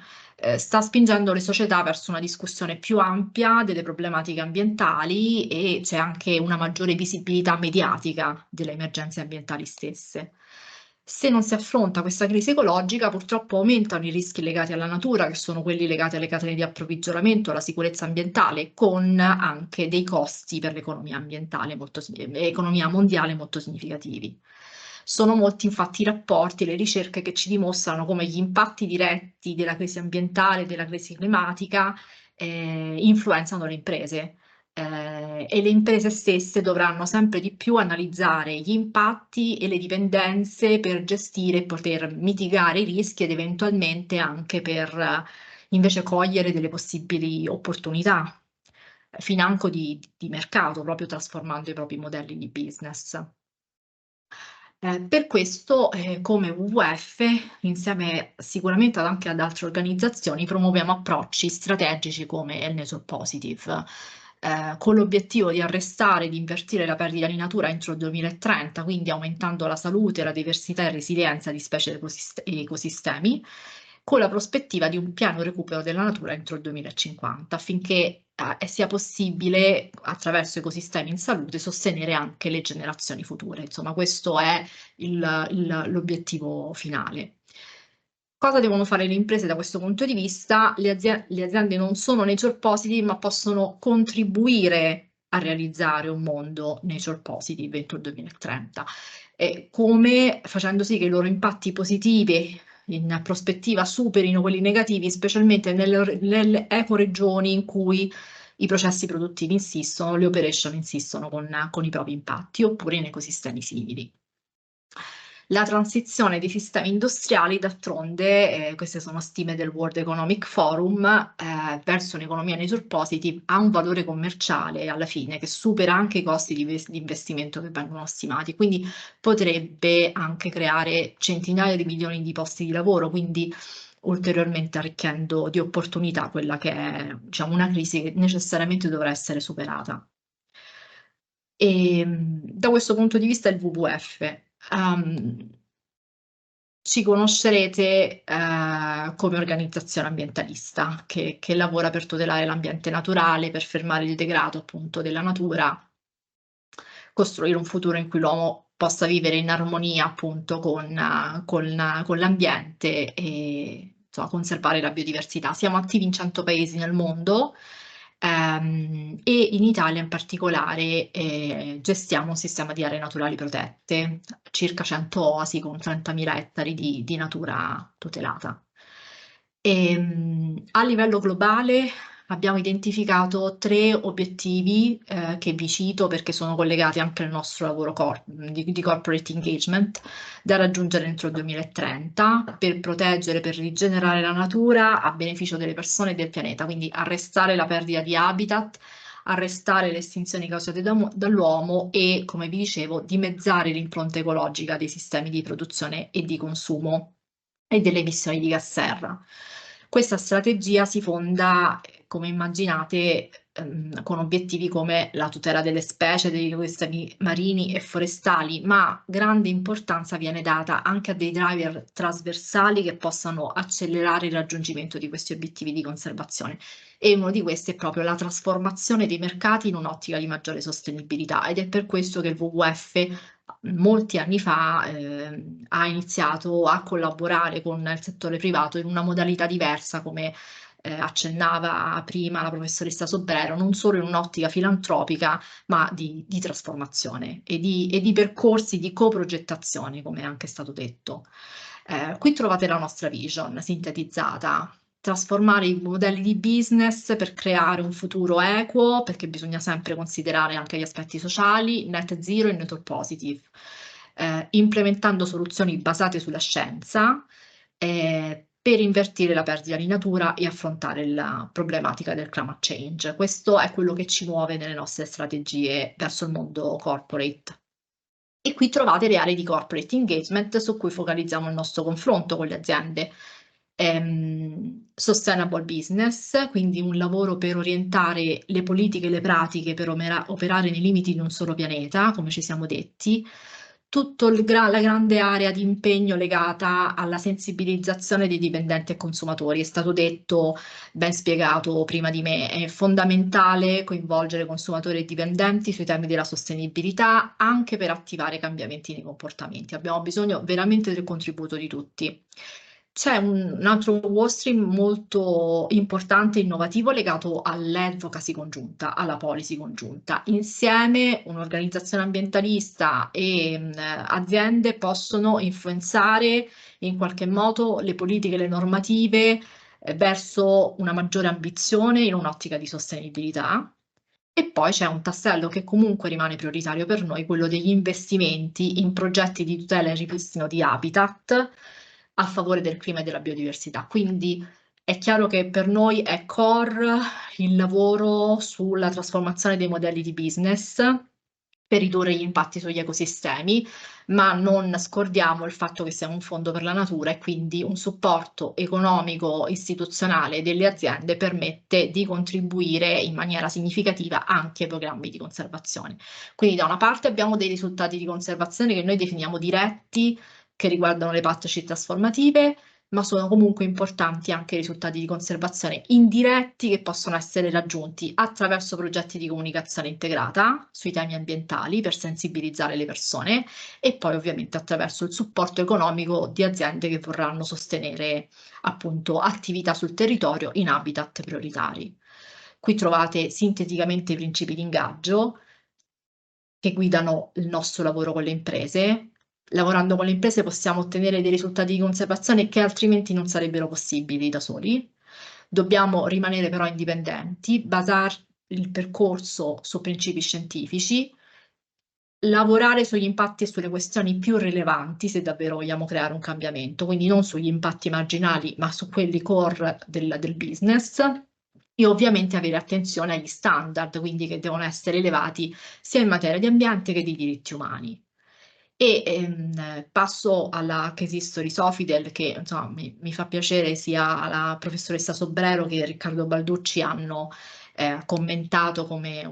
Speaker 7: sta spingendo le società verso una discussione più ampia delle problematiche ambientali e c'è anche una maggiore visibilità mediatica delle emergenze ambientali stesse. Se non si affronta questa crisi ecologica, purtroppo aumentano i rischi legati alla natura, che sono quelli legati alle catene di approvvigionamento, alla sicurezza ambientale, con anche dei costi per l'economia ambientale, economia mondiale molto significativi. Sono molti infatti i rapporti e le ricerche che ci dimostrano come gli impatti diretti della crisi ambientale e della crisi climatica influenzano le imprese. E le imprese stesse dovranno sempre di più analizzare gli impatti e le dipendenze per gestire e poter mitigare i rischi ed eventualmente anche per invece cogliere delle possibili opportunità, financo di mercato, proprio trasformando i propri modelli di business. Per questo, come WWF, insieme sicuramente anche ad altre organizzazioni, promuoviamo approcci strategici come il Nature Positive, con l'obiettivo di arrestare e di invertire la perdita di natura entro il 2030, quindi aumentando la salute, la diversità e resilienza di specie e ecosistemi, con la prospettiva di un piano recupero della natura entro il 2050, affinché sia possibile, attraverso ecosistemi in salute, sostenere anche le generazioni future. Insomma, questo è l'obiettivo finale. Cosa devono fare le imprese da questo punto di vista? Le aziende non sono nature positive, ma possono contribuire a realizzare un mondo nature positive entro il 2030, come facendo sì che i loro impatti positivi in prospettiva superino quelli negativi, specialmente nelle ecoregioni in cui i processi produttivi insistono, le operation insistono con i propri impatti, oppure in ecosistemi simili. La transizione dei sistemi industriali, d'altronde, queste sono stime del World Economic Forum, verso un'economia nature positive ha un valore commerciale alla fine che supera anche i costi di investimento che vengono stimati, quindi potrebbe anche creare centinaia di milioni di posti di lavoro, quindi ulteriormente arricchendo di opportunità quella che è, diciamo, una crisi che necessariamente dovrà essere superata. E da questo punto di vista il WWF. Ci conoscerete come organizzazione ambientalista che lavora per tutelare l'ambiente naturale, per fermare il degrado appunto della natura, costruire un futuro in cui l'uomo possa vivere in armonia appunto con l'ambiente e insomma, conservare la biodiversità. Siamo attivi in 100 paesi nel mondo. e in Italia in particolare gestiamo un sistema di aree naturali protette, circa 100 oasi con 30.000 ettari di natura tutelata. A livello globale abbiamo identificato 3 obiettivi che vi cito perché sono collegati anche al nostro lavoro di corporate engagement da raggiungere entro il 2030 per proteggere, per rigenerare la natura a beneficio delle persone e del pianeta, quindi arrestare la perdita di habitat, arrestare le estinzioni causate dall'uomo e, come vi dicevo, dimezzare l'impronta ecologica dei sistemi di produzione e di consumo e delle emissioni di gas serra. Questa strategia si fonda, come immaginate, con obiettivi come la tutela delle specie, degli ecosistemi marini e forestali, ma grande importanza viene data anche a dei driver trasversali che possano accelerare il raggiungimento di questi obiettivi di conservazione. E uno di questi è proprio la trasformazione dei mercati in un'ottica di maggiore sostenibilità, ed è per questo che il WWF molti anni fa ha iniziato a collaborare con il settore privato in una modalità diversa, come accennava prima la professoressa Sobrero, non solo in un'ottica filantropica, ma di trasformazione e di percorsi di coprogettazione, come è anche stato detto. Qui trovate la nostra vision sintetizzata. Trasformare i modelli di business per creare un futuro equo, perché bisogna sempre considerare anche gli aspetti sociali, net zero e neutral positive, implementando soluzioni basate sulla scienza per invertire la perdita di natura e affrontare la problematica del climate change. Questo è quello che ci muove nelle nostre strategie verso il mondo corporate. E qui trovate le aree di corporate engagement su cui focalizziamo il nostro confronto con le aziende. Sustainable business, quindi un lavoro per orientare le politiche e le pratiche per operare nei limiti di un solo pianeta, come ci siamo detti. Tutta la grande area di impegno legata alla sensibilizzazione dei dipendenti e consumatori. È stato detto, ben spiegato prima di me, è fondamentale coinvolgere consumatori e dipendenti sui temi della sostenibilità, anche per attivare cambiamenti nei comportamenti. Abbiamo bisogno veramente del contributo di tutti. C'è un altro work stream molto importante e innovativo legato all'advocacy congiunta, alla policy congiunta. Insieme un'organizzazione ambientalista e aziende possono influenzare in qualche modo le politiche e le normative verso una maggiore ambizione in un'ottica di sostenibilità. E poi c'è un tassello che comunque rimane prioritario per noi, quello degli investimenti in progetti di tutela e ripristino di habitat a favore del clima e della biodiversità. Quindi è chiaro che per noi è core il lavoro sulla trasformazione dei modelli di business per ridurre gli impatti sugli ecosistemi, ma non scordiamo il fatto che siamo un fondo per la natura e quindi un supporto economico istituzionale delle aziende permette di contribuire in maniera significativa anche ai programmi di conservazione. Quindi da una parte abbiamo dei risultati di conservazione che noi definiamo diretti, che riguardano le partnership trasformative, ma sono comunque importanti anche i risultati di conservazione indiretti che possono essere raggiunti attraverso progetti di comunicazione integrata sui temi ambientali per sensibilizzare le persone e poi ovviamente attraverso il supporto economico di aziende che vorranno sostenere appunto attività sul territorio in habitat prioritari. Qui trovate sinteticamente i principi di ingaggio che guidano il nostro lavoro con le imprese. Lavorando con le imprese possiamo ottenere dei risultati di conservazione che altrimenti non sarebbero possibili da soli. Dobbiamo rimanere però indipendenti, basare il percorso su principi scientifici, lavorare sugli impatti e sulle questioni più rilevanti se davvero vogliamo creare un cambiamento, quindi non sugli impatti marginali ma su quelli core del business. E ovviamente avere attenzione agli standard, quindi che devono essere elevati sia in materia di ambiente che di diritti umani. E passo alla case history Sofidel, che insomma, mi fa piacere sia la professoressa Sobrero che Riccardo Balducci hanno commentato come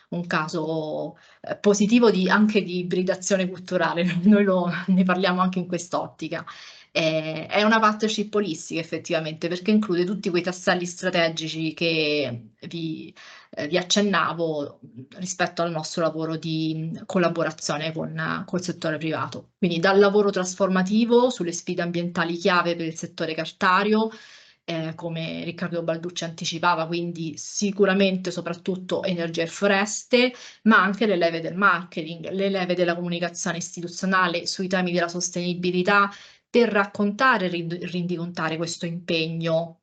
Speaker 7: un caso positivo anche di ibridazione culturale. Noi ne parliamo anche in quest'ottica. È una partnership olistica effettivamente, perché include tutti quei tasselli strategici che vi accennavo rispetto al nostro lavoro di collaborazione col settore privato. Quindi dal lavoro trasformativo sulle sfide ambientali chiave per il settore cartario, come Riccardo Balducci anticipava, quindi sicuramente soprattutto energia e foreste, ma anche le leve del marketing, le leve della comunicazione istituzionale sui temi della sostenibilità per raccontare e rendicontare questo impegno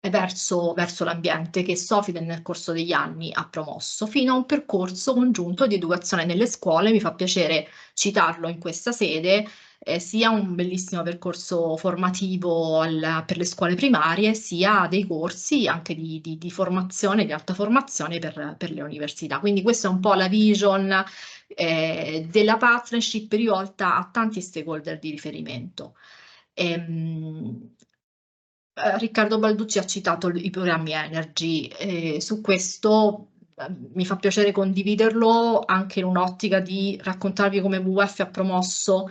Speaker 7: verso l'ambiente che Sofidel nel corso degli anni ha promosso, fino a un percorso congiunto di educazione nelle scuole. Mi fa piacere citarlo in questa sede, sia un bellissimo percorso formativo per le scuole primarie, sia dei corsi anche di formazione, di alta formazione per le università. Quindi questa è un po' la vision della partnership rivolta a tanti stakeholder di riferimento. Riccardo Balducci ha citato i programmi Energy, su questo mi fa piacere condividerlo anche in un'ottica di raccontarvi come WWF ha promosso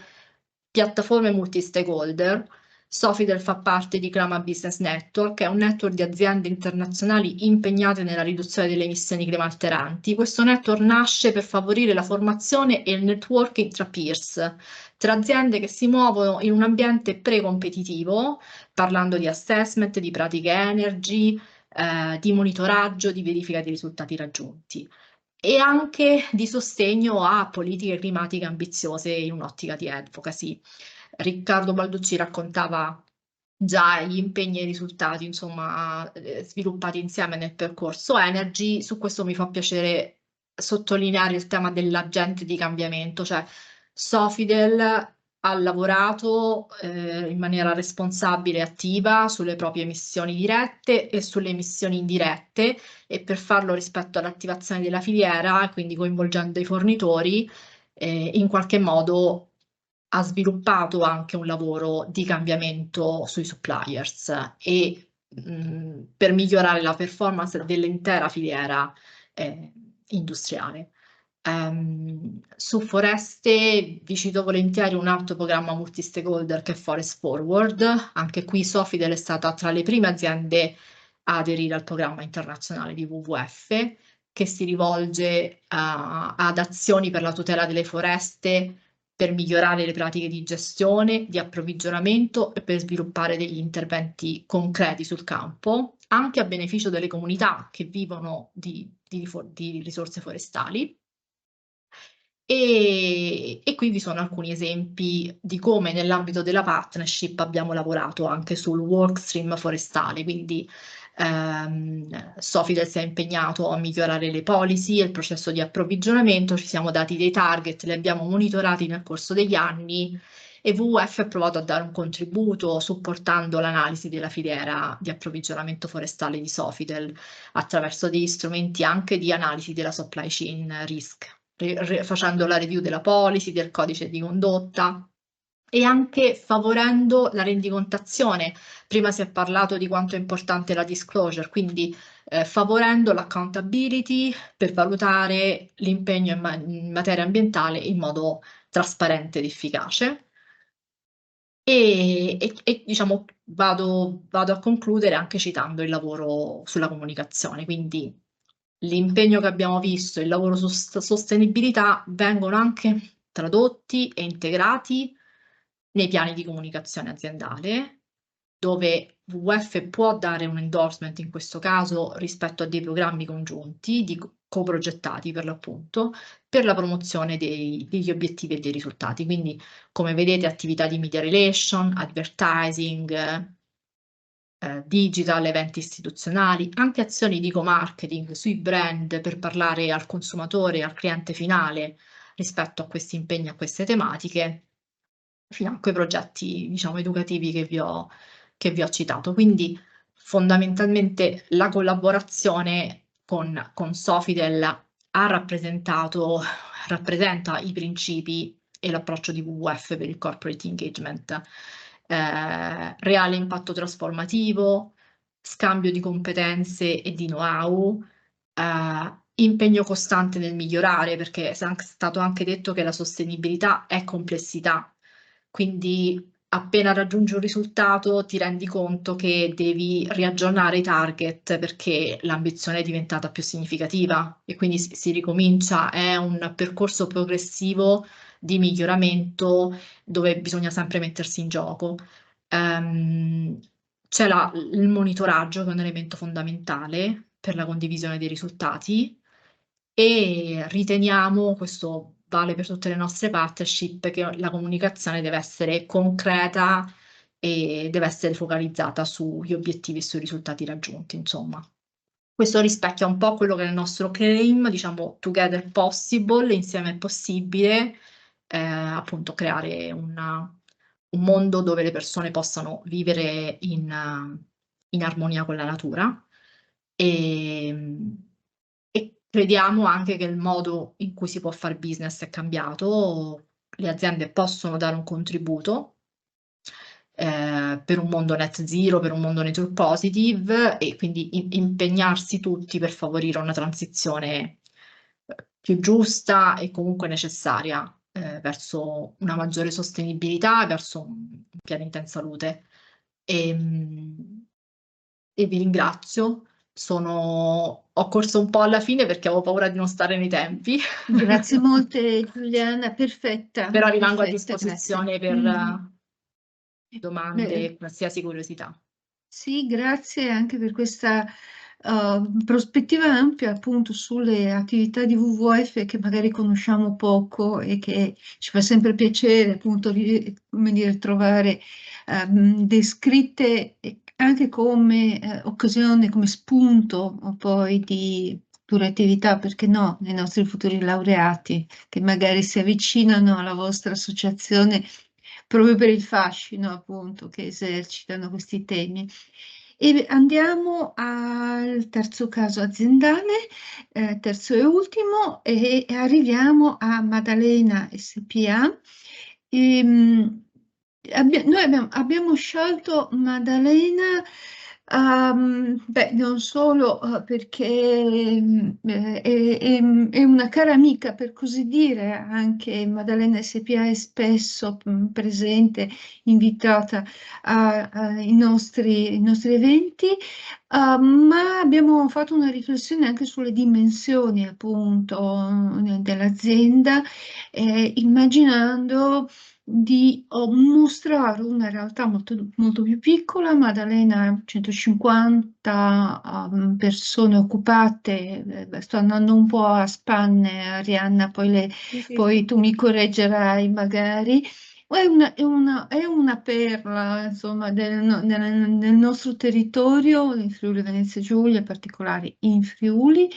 Speaker 7: piattaforme multi-stakeholder. Sofidel fa parte di Clima Business Network, che è un network di aziende internazionali impegnate nella riduzione delle emissioni climalteranti. Questo network nasce per favorire la formazione e il networking tra peers, tra aziende che si muovono in un ambiente pre-competitivo, parlando di assessment, di pratiche energy, di monitoraggio, di verifica dei risultati raggiunti e anche di sostegno a politiche climatiche ambiziose in un'ottica di advocacy. Riccardo Balducci raccontava già gli impegni e i risultati, insomma, sviluppati insieme nel percorso Energy. Su questo mi fa piacere sottolineare il tema dell'agente di cambiamento, cioè Sofidel ha lavorato in maniera responsabile e attiva sulle proprie emissioni dirette e sulle emissioni indirette, e per farlo rispetto all'attivazione della filiera, quindi coinvolgendo i fornitori, in qualche modo ha sviluppato anche un lavoro di cambiamento sui suppliers e per migliorare la performance dell'intera filiera industriale. Su foreste vi cito volentieri un altro programma multi-stakeholder che è Forest Forward. Anche qui Sofidel è stata tra le prime aziende a aderire al programma internazionale di WWF, che si rivolge ad azioni per la tutela delle foreste, per migliorare le pratiche di gestione, di approvvigionamento e per sviluppare degli interventi concreti sul campo, anche a beneficio delle comunità che vivono di risorse forestali. E qui vi sono alcuni esempi di come nell'ambito della partnership abbiamo lavorato anche sul workstream forestale, quindi Sofidel si è impegnato a migliorare le policy e il processo di approvvigionamento, ci siamo dati dei target, li abbiamo monitorati nel corso degli anni e WWF ha provato a dare un contributo supportando l'analisi della filiera di approvvigionamento forestale di Sofidel attraverso degli strumenti anche di analisi della supply chain risk, facendo la review della policy, del codice di condotta e anche favorendo la rendicontazione. Prima si è parlato di quanto è importante la disclosure, quindi favorendo l'accountability per valutare l'impegno in materia ambientale in modo trasparente ed efficace. E diciamo vado a concludere anche citando il lavoro sulla comunicazione, quindi l'impegno che abbiamo visto, il lavoro su sostenibilità vengono anche tradotti e integrati nei piani di comunicazione aziendale, dove WWF può dare un endorsement in questo caso rispetto a dei programmi congiunti, coprogettati per l'appunto, per la promozione degli obiettivi e dei risultati. Quindi, come vedete, attività di media relation, advertising, digital, eventi istituzionali, anche azioni di co-marketing sui brand per parlare al consumatore e al cliente finale rispetto a questi impegni, a queste tematiche, fino a quei progetti, diciamo, educativi che vi ho citato. Quindi fondamentalmente la collaborazione con Sofidel rappresenta i principi e l'approccio di WWF per il corporate engagement. Reale impatto trasformativo, scambio di competenze e di know-how, impegno costante nel migliorare, perché è stato anche detto che la sostenibilità è complessità, quindi appena raggiungi un risultato ti rendi conto che devi riaggiornare i target perché l'ambizione è diventata più significativa e quindi si ricomincia, è un percorso progressivo di miglioramento dove bisogna sempre mettersi in gioco. c'è il monitoraggio, che è un elemento fondamentale per la condivisione dei risultati, e riteniamo, questo vale per tutte le nostre partnership, che la comunicazione deve essere concreta e deve essere focalizzata sugli obiettivi e sui risultati raggiunti, insomma. Questo rispecchia un po' quello che è il nostro claim, diciamo Together Possible, insieme è possibile, appunto creare un mondo dove le persone possano vivere in armonia con la natura. E crediamo anche che il modo in cui si può fare business è cambiato, le aziende possono dare un contributo per un mondo net zero, per un mondo nature positive, e quindi impegnarsi tutti per favorire una transizione più giusta e comunque necessaria verso una maggiore sostenibilità, verso un pianeta in salute. E vi ringrazio. Ho corso un po' alla fine perché avevo paura di non stare nei tempi.
Speaker 2: Grazie molte Giuliana, perfetta.
Speaker 7: Però rimango a
Speaker 2: perfetta,
Speaker 7: disposizione
Speaker 2: grazie.
Speaker 7: per domande e qualsiasi curiosità.
Speaker 2: Sì, grazie anche per questa prospettiva ampia appunto sulle attività di WWF che magari conosciamo poco e che ci fa sempre piacere appunto come dire, trovare descritte anche come occasione, come spunto poi di future attività, perché no, nei nostri futuri laureati che magari si avvicinano alla vostra associazione proprio per il fascino appunto che esercitano questi temi. E andiamo al terzo caso aziendale, terzo e ultimo, e arriviamo a Maddalena SPA. Noi abbiamo scelto Maddalena non solo perché è una cara amica, per così dire, anche Maddalena SPA è spesso presente, invitata ai nostri eventi, ma abbiamo fatto una riflessione anche sulle dimensioni appunto dell'azienda, immaginando di mostrare una realtà molto più piccola. Maddalena 150 persone occupate, sto andando un po' a spanne, Arianna, poi tu mi correggerai magari. È una perla, insomma, nel nostro territorio, in Friuli Venezia Giulia, in particolare in Friuli,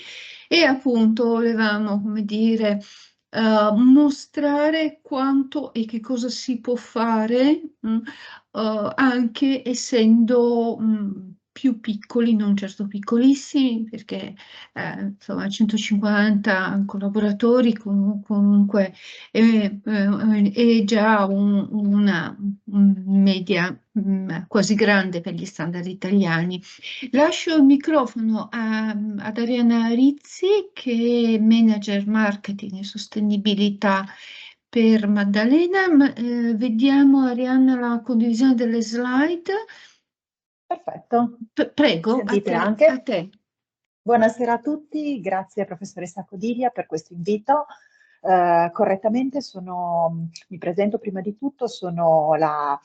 Speaker 2: e appunto volevamo, come dire, mostrare quanto e che cosa si può fare, anche essendo più piccoli, non certo piccolissimi, perché insomma 150 collaboratori comunque è già una media quasi grande per gli standard italiani. Lascio il microfono ad Arianna Rizzi, che è manager marketing e sostenibilità per Maddalena. Vediamo, Arianna, la condivisione delle slide.
Speaker 8: Perfetto.
Speaker 2: Prego,
Speaker 8: Sentite
Speaker 2: a
Speaker 8: anche?
Speaker 2: te.
Speaker 8: Buonasera a tutti, grazie professoressa Codilia per questo invito. Correttamente mi presento prima di tutto, sono la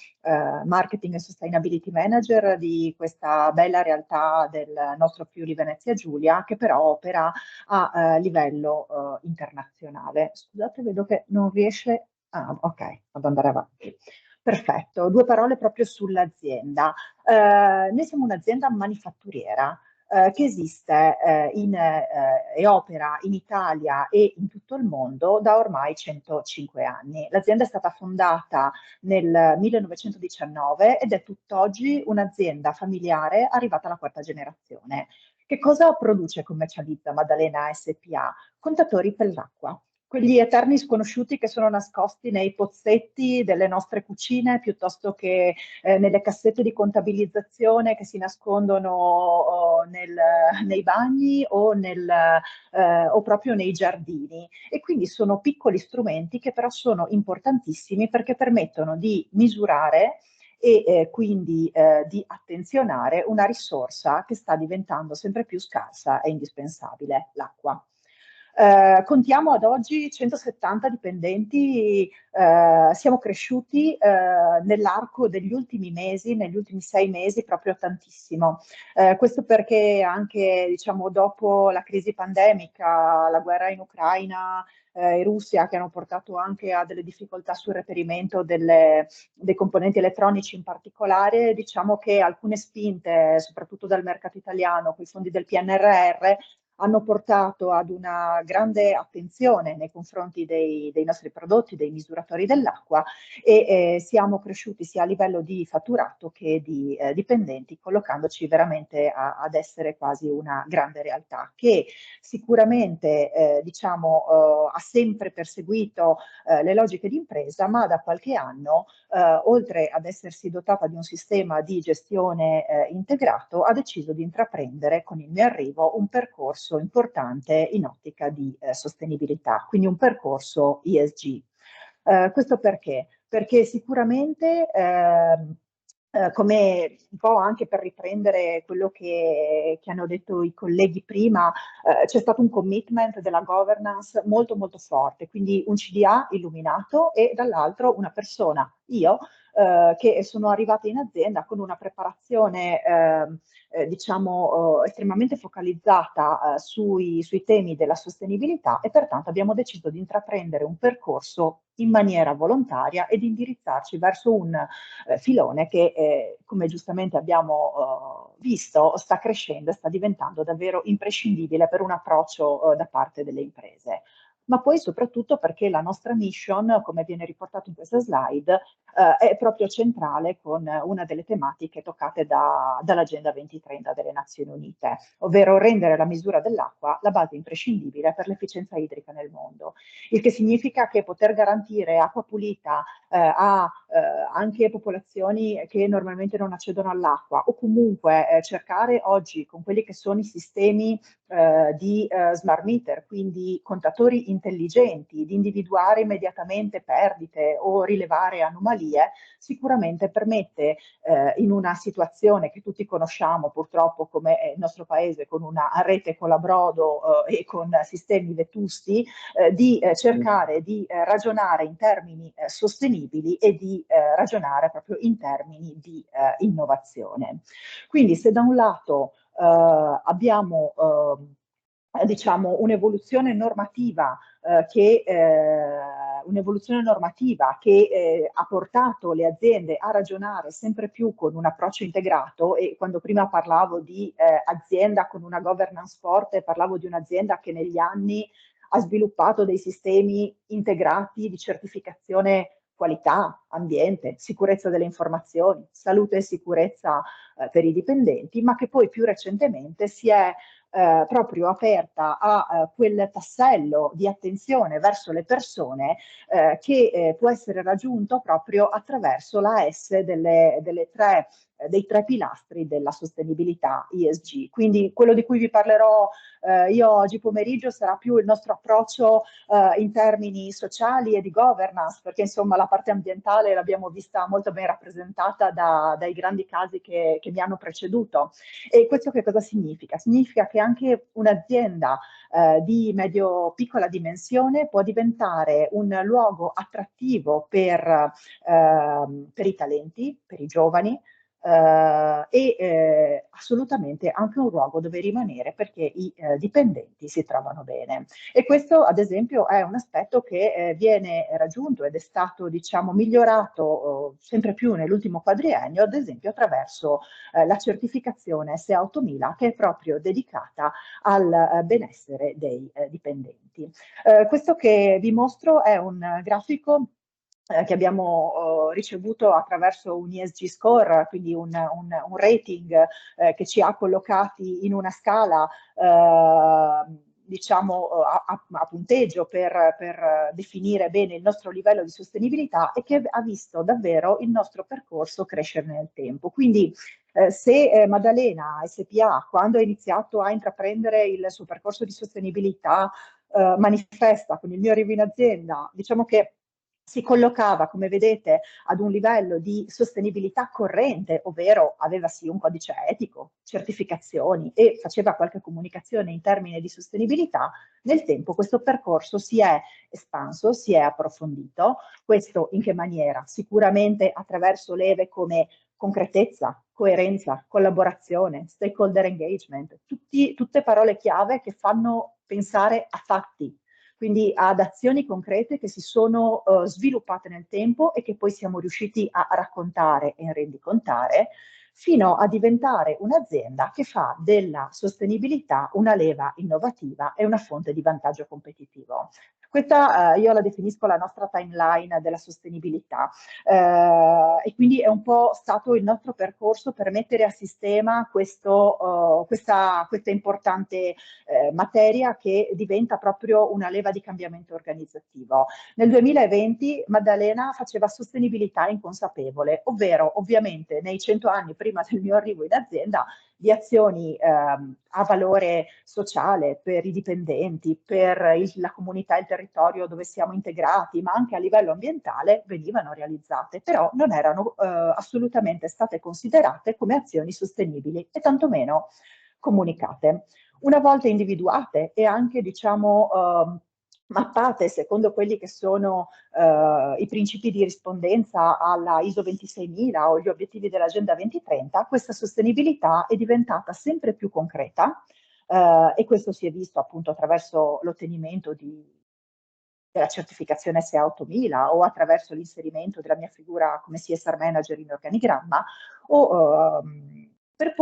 Speaker 8: Marketing e Sustainability Manager di questa bella realtà del nostro Friuli Venezia Giulia, che però opera a livello internazionale. Scusate, vedo che non riesce... Ah, ok, vado ad andare avanti. Perfetto, due parole proprio sull'azienda. Noi siamo un'azienda manifatturiera che esiste e opera in Italia e in tutto il mondo da ormai 105 anni. L'azienda è stata fondata nel 1919 ed è tutt'oggi un'azienda familiare arrivata alla quarta generazione. Che cosa produce e commercializza Maddalena SPA? Contatori per l'acqua. Quegli eterni sconosciuti che sono nascosti nei pozzetti delle nostre cucine piuttosto che nelle cassette di contabilizzazione che si nascondono nei bagni o proprio nei giardini. E quindi sono piccoli strumenti che però sono importantissimi perché permettono di misurare e quindi di attenzionare una risorsa che sta diventando sempre più scarsa e indispensabile, l'acqua. Contiamo ad oggi 170 dipendenti, siamo cresciuti nell'arco degli ultimi mesi, negli ultimi 6 mesi, proprio tantissimo. Questo perché anche, diciamo, dopo la crisi pandemica, la guerra in Ucraina e Russia, che hanno portato anche a delle difficoltà sul reperimento dei componenti elettronici in particolare, diciamo che alcune spinte, soprattutto dal mercato italiano, con i fondi del PNRR, hanno portato ad una grande attenzione nei confronti dei nostri prodotti, dei misuratori dell'acqua, e siamo cresciuti sia a livello di fatturato che di dipendenti, collocandoci veramente ad essere quasi una grande realtà che sicuramente diciamo, ha sempre perseguito le logiche di impresa, ma da qualche anno, oltre ad essersi dotata di un sistema di gestione integrato, ha deciso di intraprendere con il mio arrivo un percorso importante in ottica di sostenibilità, quindi un percorso ESG. Questo perché? Perché sicuramente come un po' anche per riprendere quello che hanno detto i colleghi prima, c'è stato un commitment della governance molto molto forte, quindi un CDA illuminato e dall'altro una persona, io, che sono arrivata in azienda con una preparazione diciamo estremamente focalizzata sui temi della sostenibilità, e pertanto abbiamo deciso di intraprendere un percorso in maniera volontaria ed indirizzarci verso un filone che, come giustamente abbiamo visto, sta crescendo e sta diventando davvero imprescindibile per un approccio da parte delle imprese. Ma poi soprattutto perché la nostra mission, come viene riportato in questa slide, è proprio centrale con una delle tematiche toccate dall'Agenda 2030 delle Nazioni Unite, ovvero rendere la misura dell'acqua la base imprescindibile per l'efficienza idrica nel mondo. Il che significa che poter garantire acqua pulita a anche popolazioni che normalmente non accedono all'acqua, o comunque cercare oggi con quelli che sono i sistemi di smart meter, quindi contatori intelligenti, di individuare immediatamente perdite o rilevare anomalie, sicuramente permette in una situazione che tutti conosciamo purtroppo come il nostro paese, con una rete colabrodo e con sistemi vetusti, di cercare di ragionare in termini sostenibili e di ragionare proprio in termini di innovazione. Quindi se da un lato abbiamo diciamo un'evoluzione normativa che ha portato le aziende a ragionare sempre più con un approccio integrato, e quando prima parlavo di azienda con una governance forte, parlavo di un'azienda che negli anni ha sviluppato dei sistemi integrati di certificazione qualità, ambiente, sicurezza delle informazioni, salute e sicurezza per i dipendenti, ma che poi più recentemente si è proprio aperta a quel tassello di attenzione verso le persone che può essere raggiunto proprio attraverso la S dei tre pilastri della sostenibilità ESG. Quindi quello di cui vi parlerò io oggi pomeriggio sarà più il nostro approccio in termini sociali e di governance, perché insomma la parte ambientale l'abbiamo vista molto ben rappresentata dai grandi casi che mi hanno preceduto. E questo che cosa significa? Significa che anche un'azienda di medio-piccola dimensione può diventare un luogo attrattivo per i talenti, per i giovani, e assolutamente anche un luogo dove rimanere, perché i dipendenti si trovano bene. E questo ad esempio è un aspetto che viene raggiunto ed è stato, diciamo, migliorato sempre più nell'ultimo quadriennio, ad esempio attraverso la certificazione SA8000, che è proprio dedicata al benessere dei dipendenti. Questo che vi mostro è un grafico che abbiamo ricevuto attraverso un ESG score, quindi un rating che ci ha collocati in una scala diciamo a punteggio per definire bene il nostro livello di sostenibilità, e che ha visto davvero il nostro percorso crescere nel tempo. Quindi se Maddalena SPA, quando ha iniziato a intraprendere il suo percorso di sostenibilità, manifesta con il mio arrivo in azienda, diciamo che si collocava, come vedete, ad un livello di sostenibilità corrente, ovvero aveva sì un codice etico, certificazioni e faceva qualche comunicazione in termini di sostenibilità, nel tempo questo percorso si è espanso, si è approfondito. Questo in che maniera? Sicuramente attraverso leve come concretezza, coerenza, collaborazione, stakeholder engagement, tutte parole chiave che fanno pensare a fatti, quindi ad azioni concrete che si sono sviluppate nel tempo e che poi siamo riusciti a raccontare e rendicontare, fino a diventare un'azienda che fa della sostenibilità una leva innovativa e una fonte di vantaggio competitivo. Questa io la definisco la nostra timeline della sostenibilità e quindi è un po' stato il nostro percorso per mettere a sistema questa importante materia che diventa proprio una leva di cambiamento organizzativo. Nel 2020 Maddalena faceva sostenibilità inconsapevole, ovvero ovviamente nei 100 anni prima del mio arrivo in azienda di azioni a valore sociale per i dipendenti, per la comunità e il territorio dove siamo integrati, ma anche a livello ambientale venivano realizzate, però non erano assolutamente state considerate come azioni sostenibili e tantomeno comunicate. Una volta individuate e anche, diciamo, mappate secondo quelli che sono i principi di rispondenza alla ISO 26000 o gli obiettivi dell'Agenda 2030, questa sostenibilità è diventata sempre più concreta e questo si è visto appunto attraverso l'ottenimento della certificazione SA 8000 o attraverso l'inserimento della mia figura come CSR manager in organigramma o per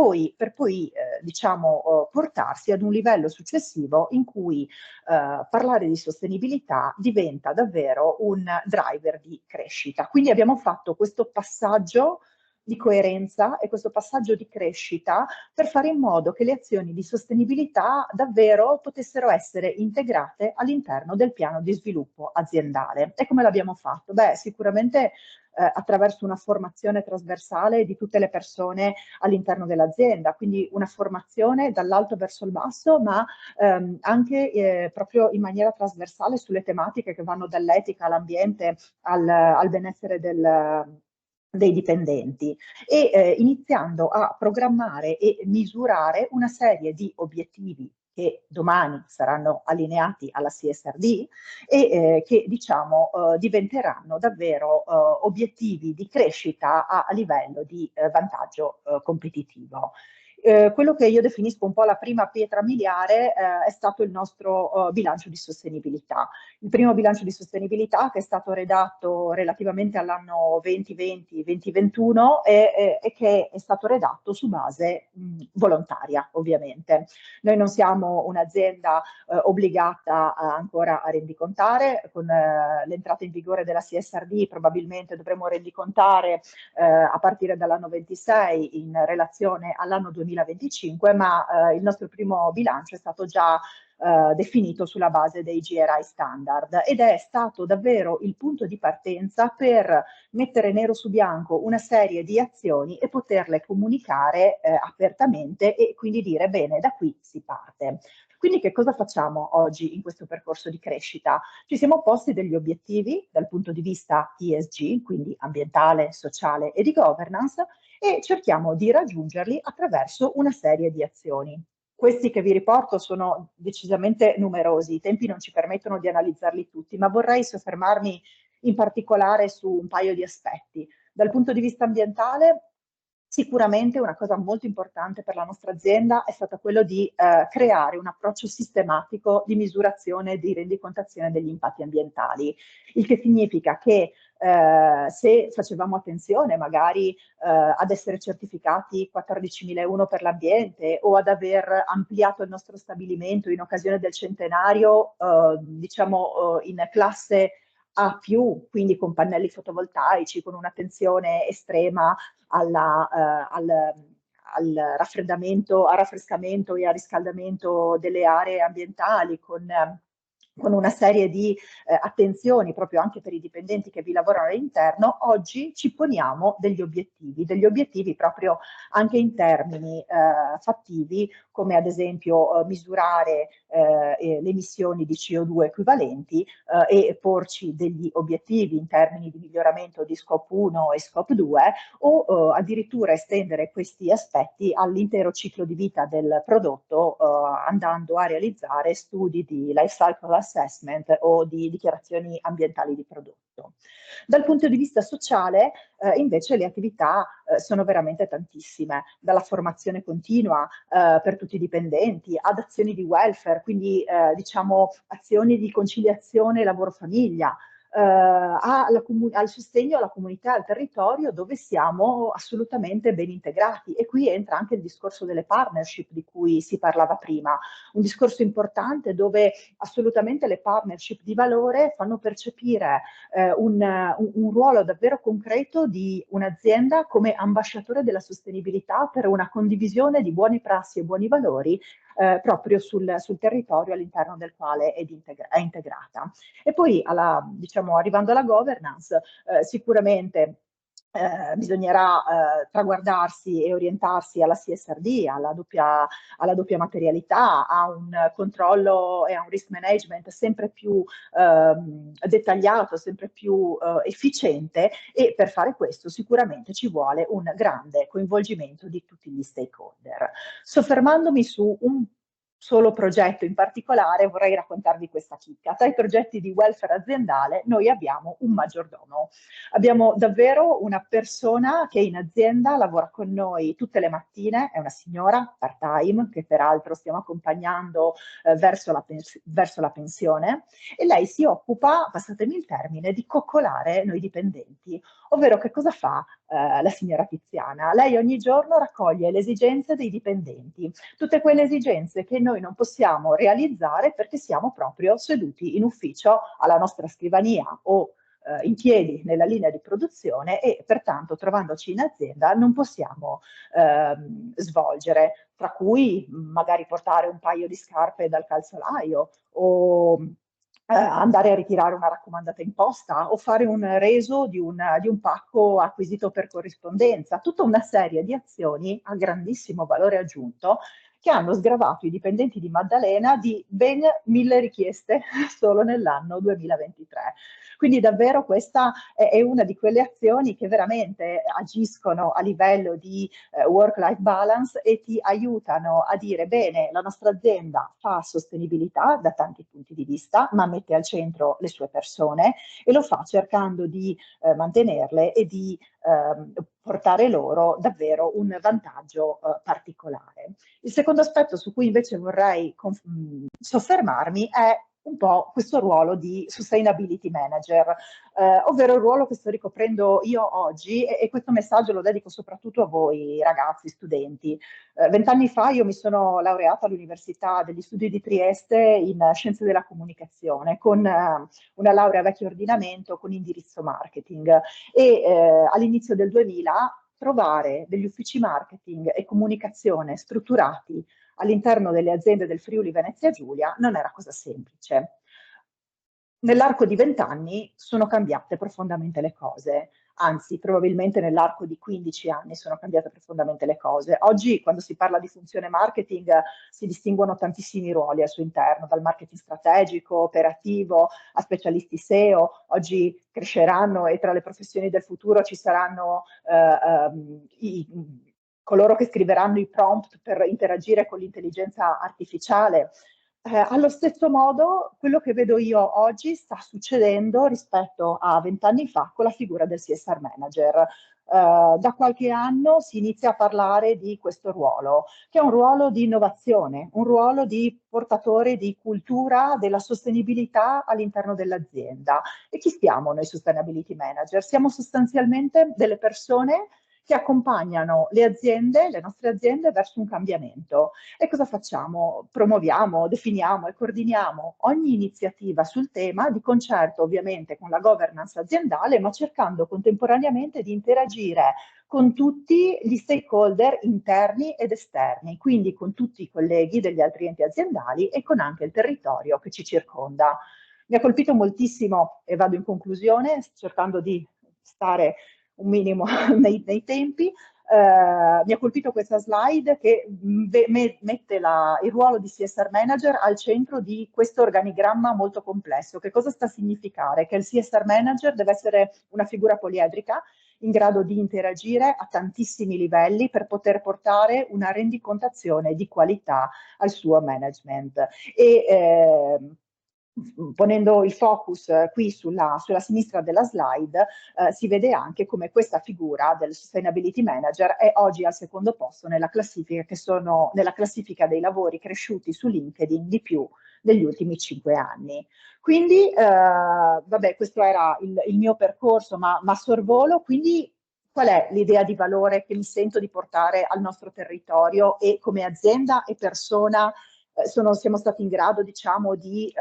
Speaker 8: poi diciamo, portarsi ad un livello successivo in cui parlare di sostenibilità diventa davvero un driver di crescita. Quindi abbiamo fatto questo passaggio di coerenza e questo passaggio di crescita per fare in modo che le azioni di sostenibilità davvero potessero essere integrate all'interno del piano di sviluppo aziendale. E come l'abbiamo fatto? Beh, sicuramente attraverso una formazione trasversale di tutte le persone all'interno dell'azienda, quindi una formazione dall'alto verso il basso, ma anche proprio in maniera trasversale sulle tematiche che vanno dall'etica all'ambiente al benessere dei dipendenti e iniziando a programmare e misurare una serie di obiettivi che domani saranno allineati alla CSRD e che diciamo diventeranno davvero obiettivi di crescita a livello di vantaggio competitivo. Quello che io definisco un po' la prima pietra miliare è stato il nostro bilancio di sostenibilità. Il primo bilancio di sostenibilità che è stato redatto relativamente all'anno 2020-2021 e che è stato redatto su base volontaria, ovviamente. Noi non siamo un'azienda obbligata ancora a rendicontare, con l'entrata in vigore della CSRD probabilmente dovremo rendicontare a partire dall'anno 26 in relazione all'anno 2025, ma il nostro primo bilancio è stato già definito sulla base dei GRI standard ed è stato davvero il punto di partenza per mettere nero su bianco una serie di azioni e poterle comunicare apertamente e quindi dire bene, da qui si parte. Quindi che cosa facciamo oggi in questo percorso di crescita? Ci siamo posti degli obiettivi dal punto di vista ESG, quindi ambientale, sociale e di governance, e cerchiamo di raggiungerli attraverso una serie di azioni. Questi che vi riporto sono decisamente numerosi, i tempi non ci permettono di analizzarli tutti, ma vorrei soffermarmi in particolare su un paio di aspetti. Dal punto di vista ambientale, sicuramente una cosa molto importante per la nostra azienda è stata quello di creare un approccio sistematico di misurazione e di rendicontazione degli impatti ambientali, il che significa che se facevamo attenzione magari ad essere certificati 14.001 per l'ambiente o ad aver ampliato il nostro stabilimento in occasione del centenario, diciamo in classe A+, quindi con pannelli fotovoltaici, con un'attenzione estrema al raffreddamento, al raffrescamento e al riscaldamento delle aree ambientali, con con una serie di attenzioni proprio anche per i dipendenti che vi lavorano all'interno, oggi ci poniamo degli obiettivi proprio anche in termini fattivi, come ad esempio misurare le emissioni di CO2 equivalenti e porci degli obiettivi in termini di miglioramento di Scope 1 e Scope 2 o addirittura estendere questi aspetti all'intero ciclo di vita del prodotto andando a realizzare studi di life cycle assessment o di dichiarazioni ambientali di prodotto. Dal punto di vista sociale invece le attività sono veramente tantissime, dalla formazione continua per tutti i dipendenti ad azioni di welfare, quindi diciamo azioni di conciliazione lavoro-famiglia, al sostegno alla comunità e al territorio dove siamo assolutamente ben integrati. E qui entra anche il discorso delle partnership di cui si parlava prima, un discorso importante dove assolutamente le partnership di valore fanno percepire un ruolo davvero concreto di un'azienda come ambasciatore della sostenibilità per una condivisione di buone prassi e buoni valori proprio sul territorio all'interno del quale è integrata. E poi diciamo, arrivando alla governance, sicuramente bisognerà traguardarsi e orientarsi alla CSRD, alla doppia materialità, a un controllo e a un risk management sempre più dettagliato, sempre più efficiente, e per fare questo sicuramente ci vuole un grande coinvolgimento di tutti gli stakeholder. Soffermandomi su un solo progetto in particolare, vorrei raccontarvi questa chicca. Tra i progetti di welfare aziendale noi abbiamo un maggiordomo. Abbiamo davvero una persona che in azienda lavora con noi tutte le mattine, è una signora part-time che peraltro stiamo accompagnando verso la pensione, e lei si occupa, passatemi il termine, di coccolare noi dipendenti. Ovvero, che cosa fa la signora Tiziana? Lei ogni giorno raccoglie le esigenze dei dipendenti, tutte quelle esigenze che noi non possiamo realizzare perché siamo proprio seduti in ufficio alla nostra scrivania o in piedi nella linea di produzione, e pertanto trovandoci in azienda non possiamo svolgere, tra cui magari portare un paio di scarpe dal calzolaio o andare a ritirare una raccomandata in posta o fare un reso di un pacco acquisito per corrispondenza, tutta una serie di azioni a grandissimo valore aggiunto che hanno sgravato i dipendenti di Maddalena di ben 1000 richieste solo nell'anno 2023. Quindi davvero questa è una di quelle azioni che veramente agiscono a livello di work-life balance e ti aiutano a dire: bene, la nostra azienda fa sostenibilità da tanti punti di vista, ma mette al centro le sue persone e lo fa cercando di mantenerle e di portare loro davvero un vantaggio particolare. Il secondo aspetto su cui invece vorrei soffermarmi è un po' questo ruolo di sustainability manager, ovvero il ruolo che sto ricoprendo io oggi, e questo messaggio lo dedico soprattutto a voi ragazzi, studenti. 20 anni fa io mi sono laureata all'Università degli Studi di Trieste in Scienze della Comunicazione, con una laurea a vecchio ordinamento con indirizzo marketing, e all'inizio del 2000 trovare degli uffici marketing e comunicazione strutturati all'interno delle aziende del Friuli Venezia Giulia non era cosa semplice. Nell'arco di 20 anni sono cambiate profondamente le cose, anzi probabilmente nell'arco di 15 anni sono cambiate profondamente le cose. Oggi quando si parla di funzione marketing si distinguono tantissimi ruoli al suo interno, dal marketing strategico, operativo, a specialisti SEO. Oggi cresceranno e tra le professioni del futuro ci saranno coloro che scriveranno i prompt per interagire con l'intelligenza artificiale. Allo stesso modo, quello che vedo io oggi sta succedendo rispetto a 20 anni fa con la figura del CSR manager. Da qualche anno si inizia a parlare di questo ruolo, che è un ruolo di innovazione, un ruolo di portatore di cultura della sostenibilità all'interno dell'azienda. E chi siamo noi sustainability manager? Siamo sostanzialmente delle persone che accompagnano le aziende, le nostre aziende, verso un cambiamento. E cosa facciamo? Promuoviamo, definiamo e coordiniamo ogni iniziativa sul tema, di concerto ovviamente con la governance aziendale, ma cercando contemporaneamente di interagire con tutti gli stakeholder interni ed esterni, quindi con tutti i colleghi degli altri enti aziendali e con anche il territorio che ci circonda. Mi ha colpito moltissimo, e vado in conclusione, cercando di stare un minimo nei tempi, mi ha colpito questa slide che mette il ruolo di CSR Manager al centro di questo organigramma molto complesso. Che cosa sta a significare? Che il CSR Manager deve essere una figura poliedrica in grado di interagire a tantissimi livelli per poter portare una rendicontazione di qualità al suo management. E ponendo il focus qui sulla sinistra della slide, si vede anche come questa figura del Sustainability Manager è oggi al secondo posto nella classifica dei lavori cresciuti su LinkedIn di più negli ultimi 5 anni. Quindi, vabbè, questo era il mio percorso, ma sorvolo, quindi qual è l'idea di valore che mi sento di portare al nostro territorio e come azienda e persona siamo stati in grado, diciamo, di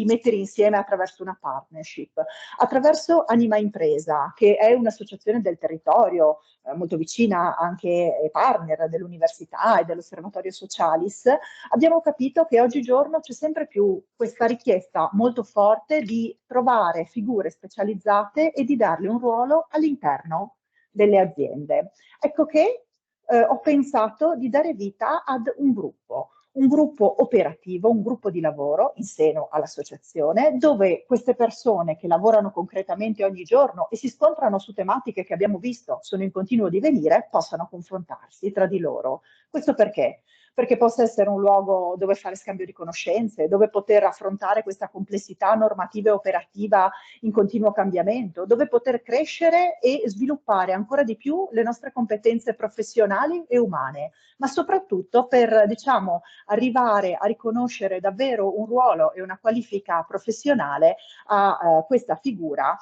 Speaker 8: mettere insieme attraverso una partnership, attraverso Anima Impresa, che è un'associazione del territorio molto vicina anche ai partner dell'università e dell'Osservatorio Socialis. Abbiamo capito che oggigiorno c'è sempre più questa richiesta molto forte di trovare figure specializzate e di darle un ruolo all'interno delle aziende. Ecco che ho pensato di dare vita ad un gruppo operativo, un gruppo di lavoro in seno all'associazione, dove queste persone che lavorano concretamente ogni giorno e si scontrano su tematiche che abbiamo visto sono in continuo divenire, possano confrontarsi tra di loro. Questo perché? Perché possa essere un luogo dove fare scambio di conoscenze, dove poter affrontare questa complessità normativa e operativa in continuo cambiamento, dove poter crescere e sviluppare ancora di più le nostre competenze professionali e umane, ma soprattutto per, diciamo, arrivare a riconoscere davvero un ruolo e una qualifica professionale a questa figura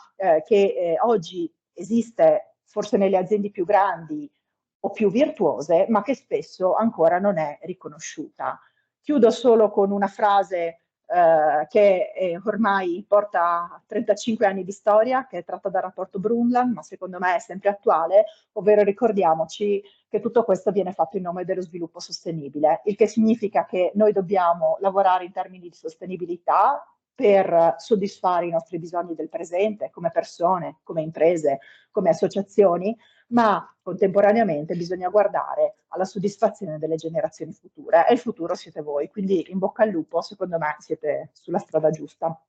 Speaker 8: che oggi esiste forse nelle aziende più grandi o più virtuose, ma che spesso ancora non è riconosciuta. Chiudo solo con una frase che ormai porta 35 anni di storia, che è tratta dal rapporto Brundtland, ma secondo me è sempre attuale, ovvero ricordiamoci che tutto questo viene fatto in nome dello sviluppo sostenibile, il che significa che noi dobbiamo lavorare in termini di sostenibilità per soddisfare i nostri bisogni del presente, come persone, come imprese, come associazioni, ma contemporaneamente bisogna guardare alla soddisfazione delle generazioni future e il futuro siete voi, quindi in bocca al lupo, secondo me siete sulla strada giusta.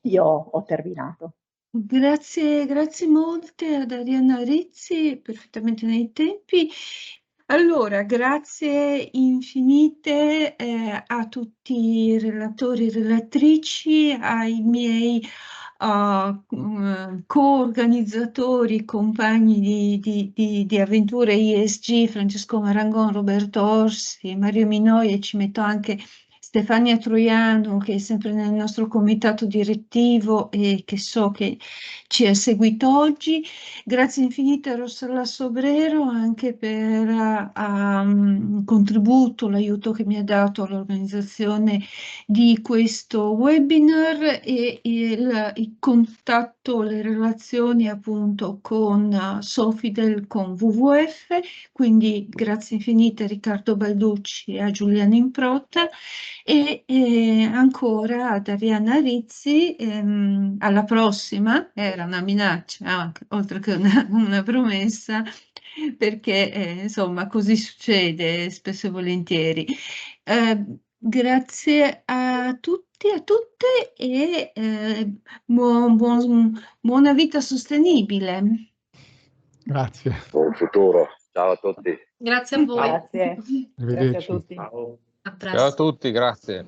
Speaker 8: Io ho terminato.
Speaker 2: Grazie molte ad Arianna Rizzi, perfettamente nei tempi. Allora, grazie infinite a tutti i relatori e relatrici, ai miei co-organizzatori, compagni di avventure ESG, Francesco Marangon, Roberto Orsi, Mario Minoi, e ci metto anche Stefania Troiano, che è sempre nel nostro comitato direttivo e che so che ci ha seguito oggi. Grazie infinite a Rossella Sobrero anche per il contributo, l'aiuto che mi ha dato all'organizzazione di questo webinar e il contatto, le relazioni appunto con Sofidel, con WWF. Quindi grazie infinite a Riccardo Balducci e a Giuliano Improta. E ancora ad Arianna Rizzi, alla prossima, era una minaccia, oltre che una promessa, perché insomma così succede spesso e volentieri. Grazie a tutti e a tutte e buona vita sostenibile.
Speaker 6: Grazie.
Speaker 9: Buon futuro. Ciao a tutti.
Speaker 7: Grazie a voi.
Speaker 8: Grazie. Grazie a tutti.
Speaker 3: Ciao.
Speaker 7: A presto.
Speaker 5: Ciao a tutti, grazie.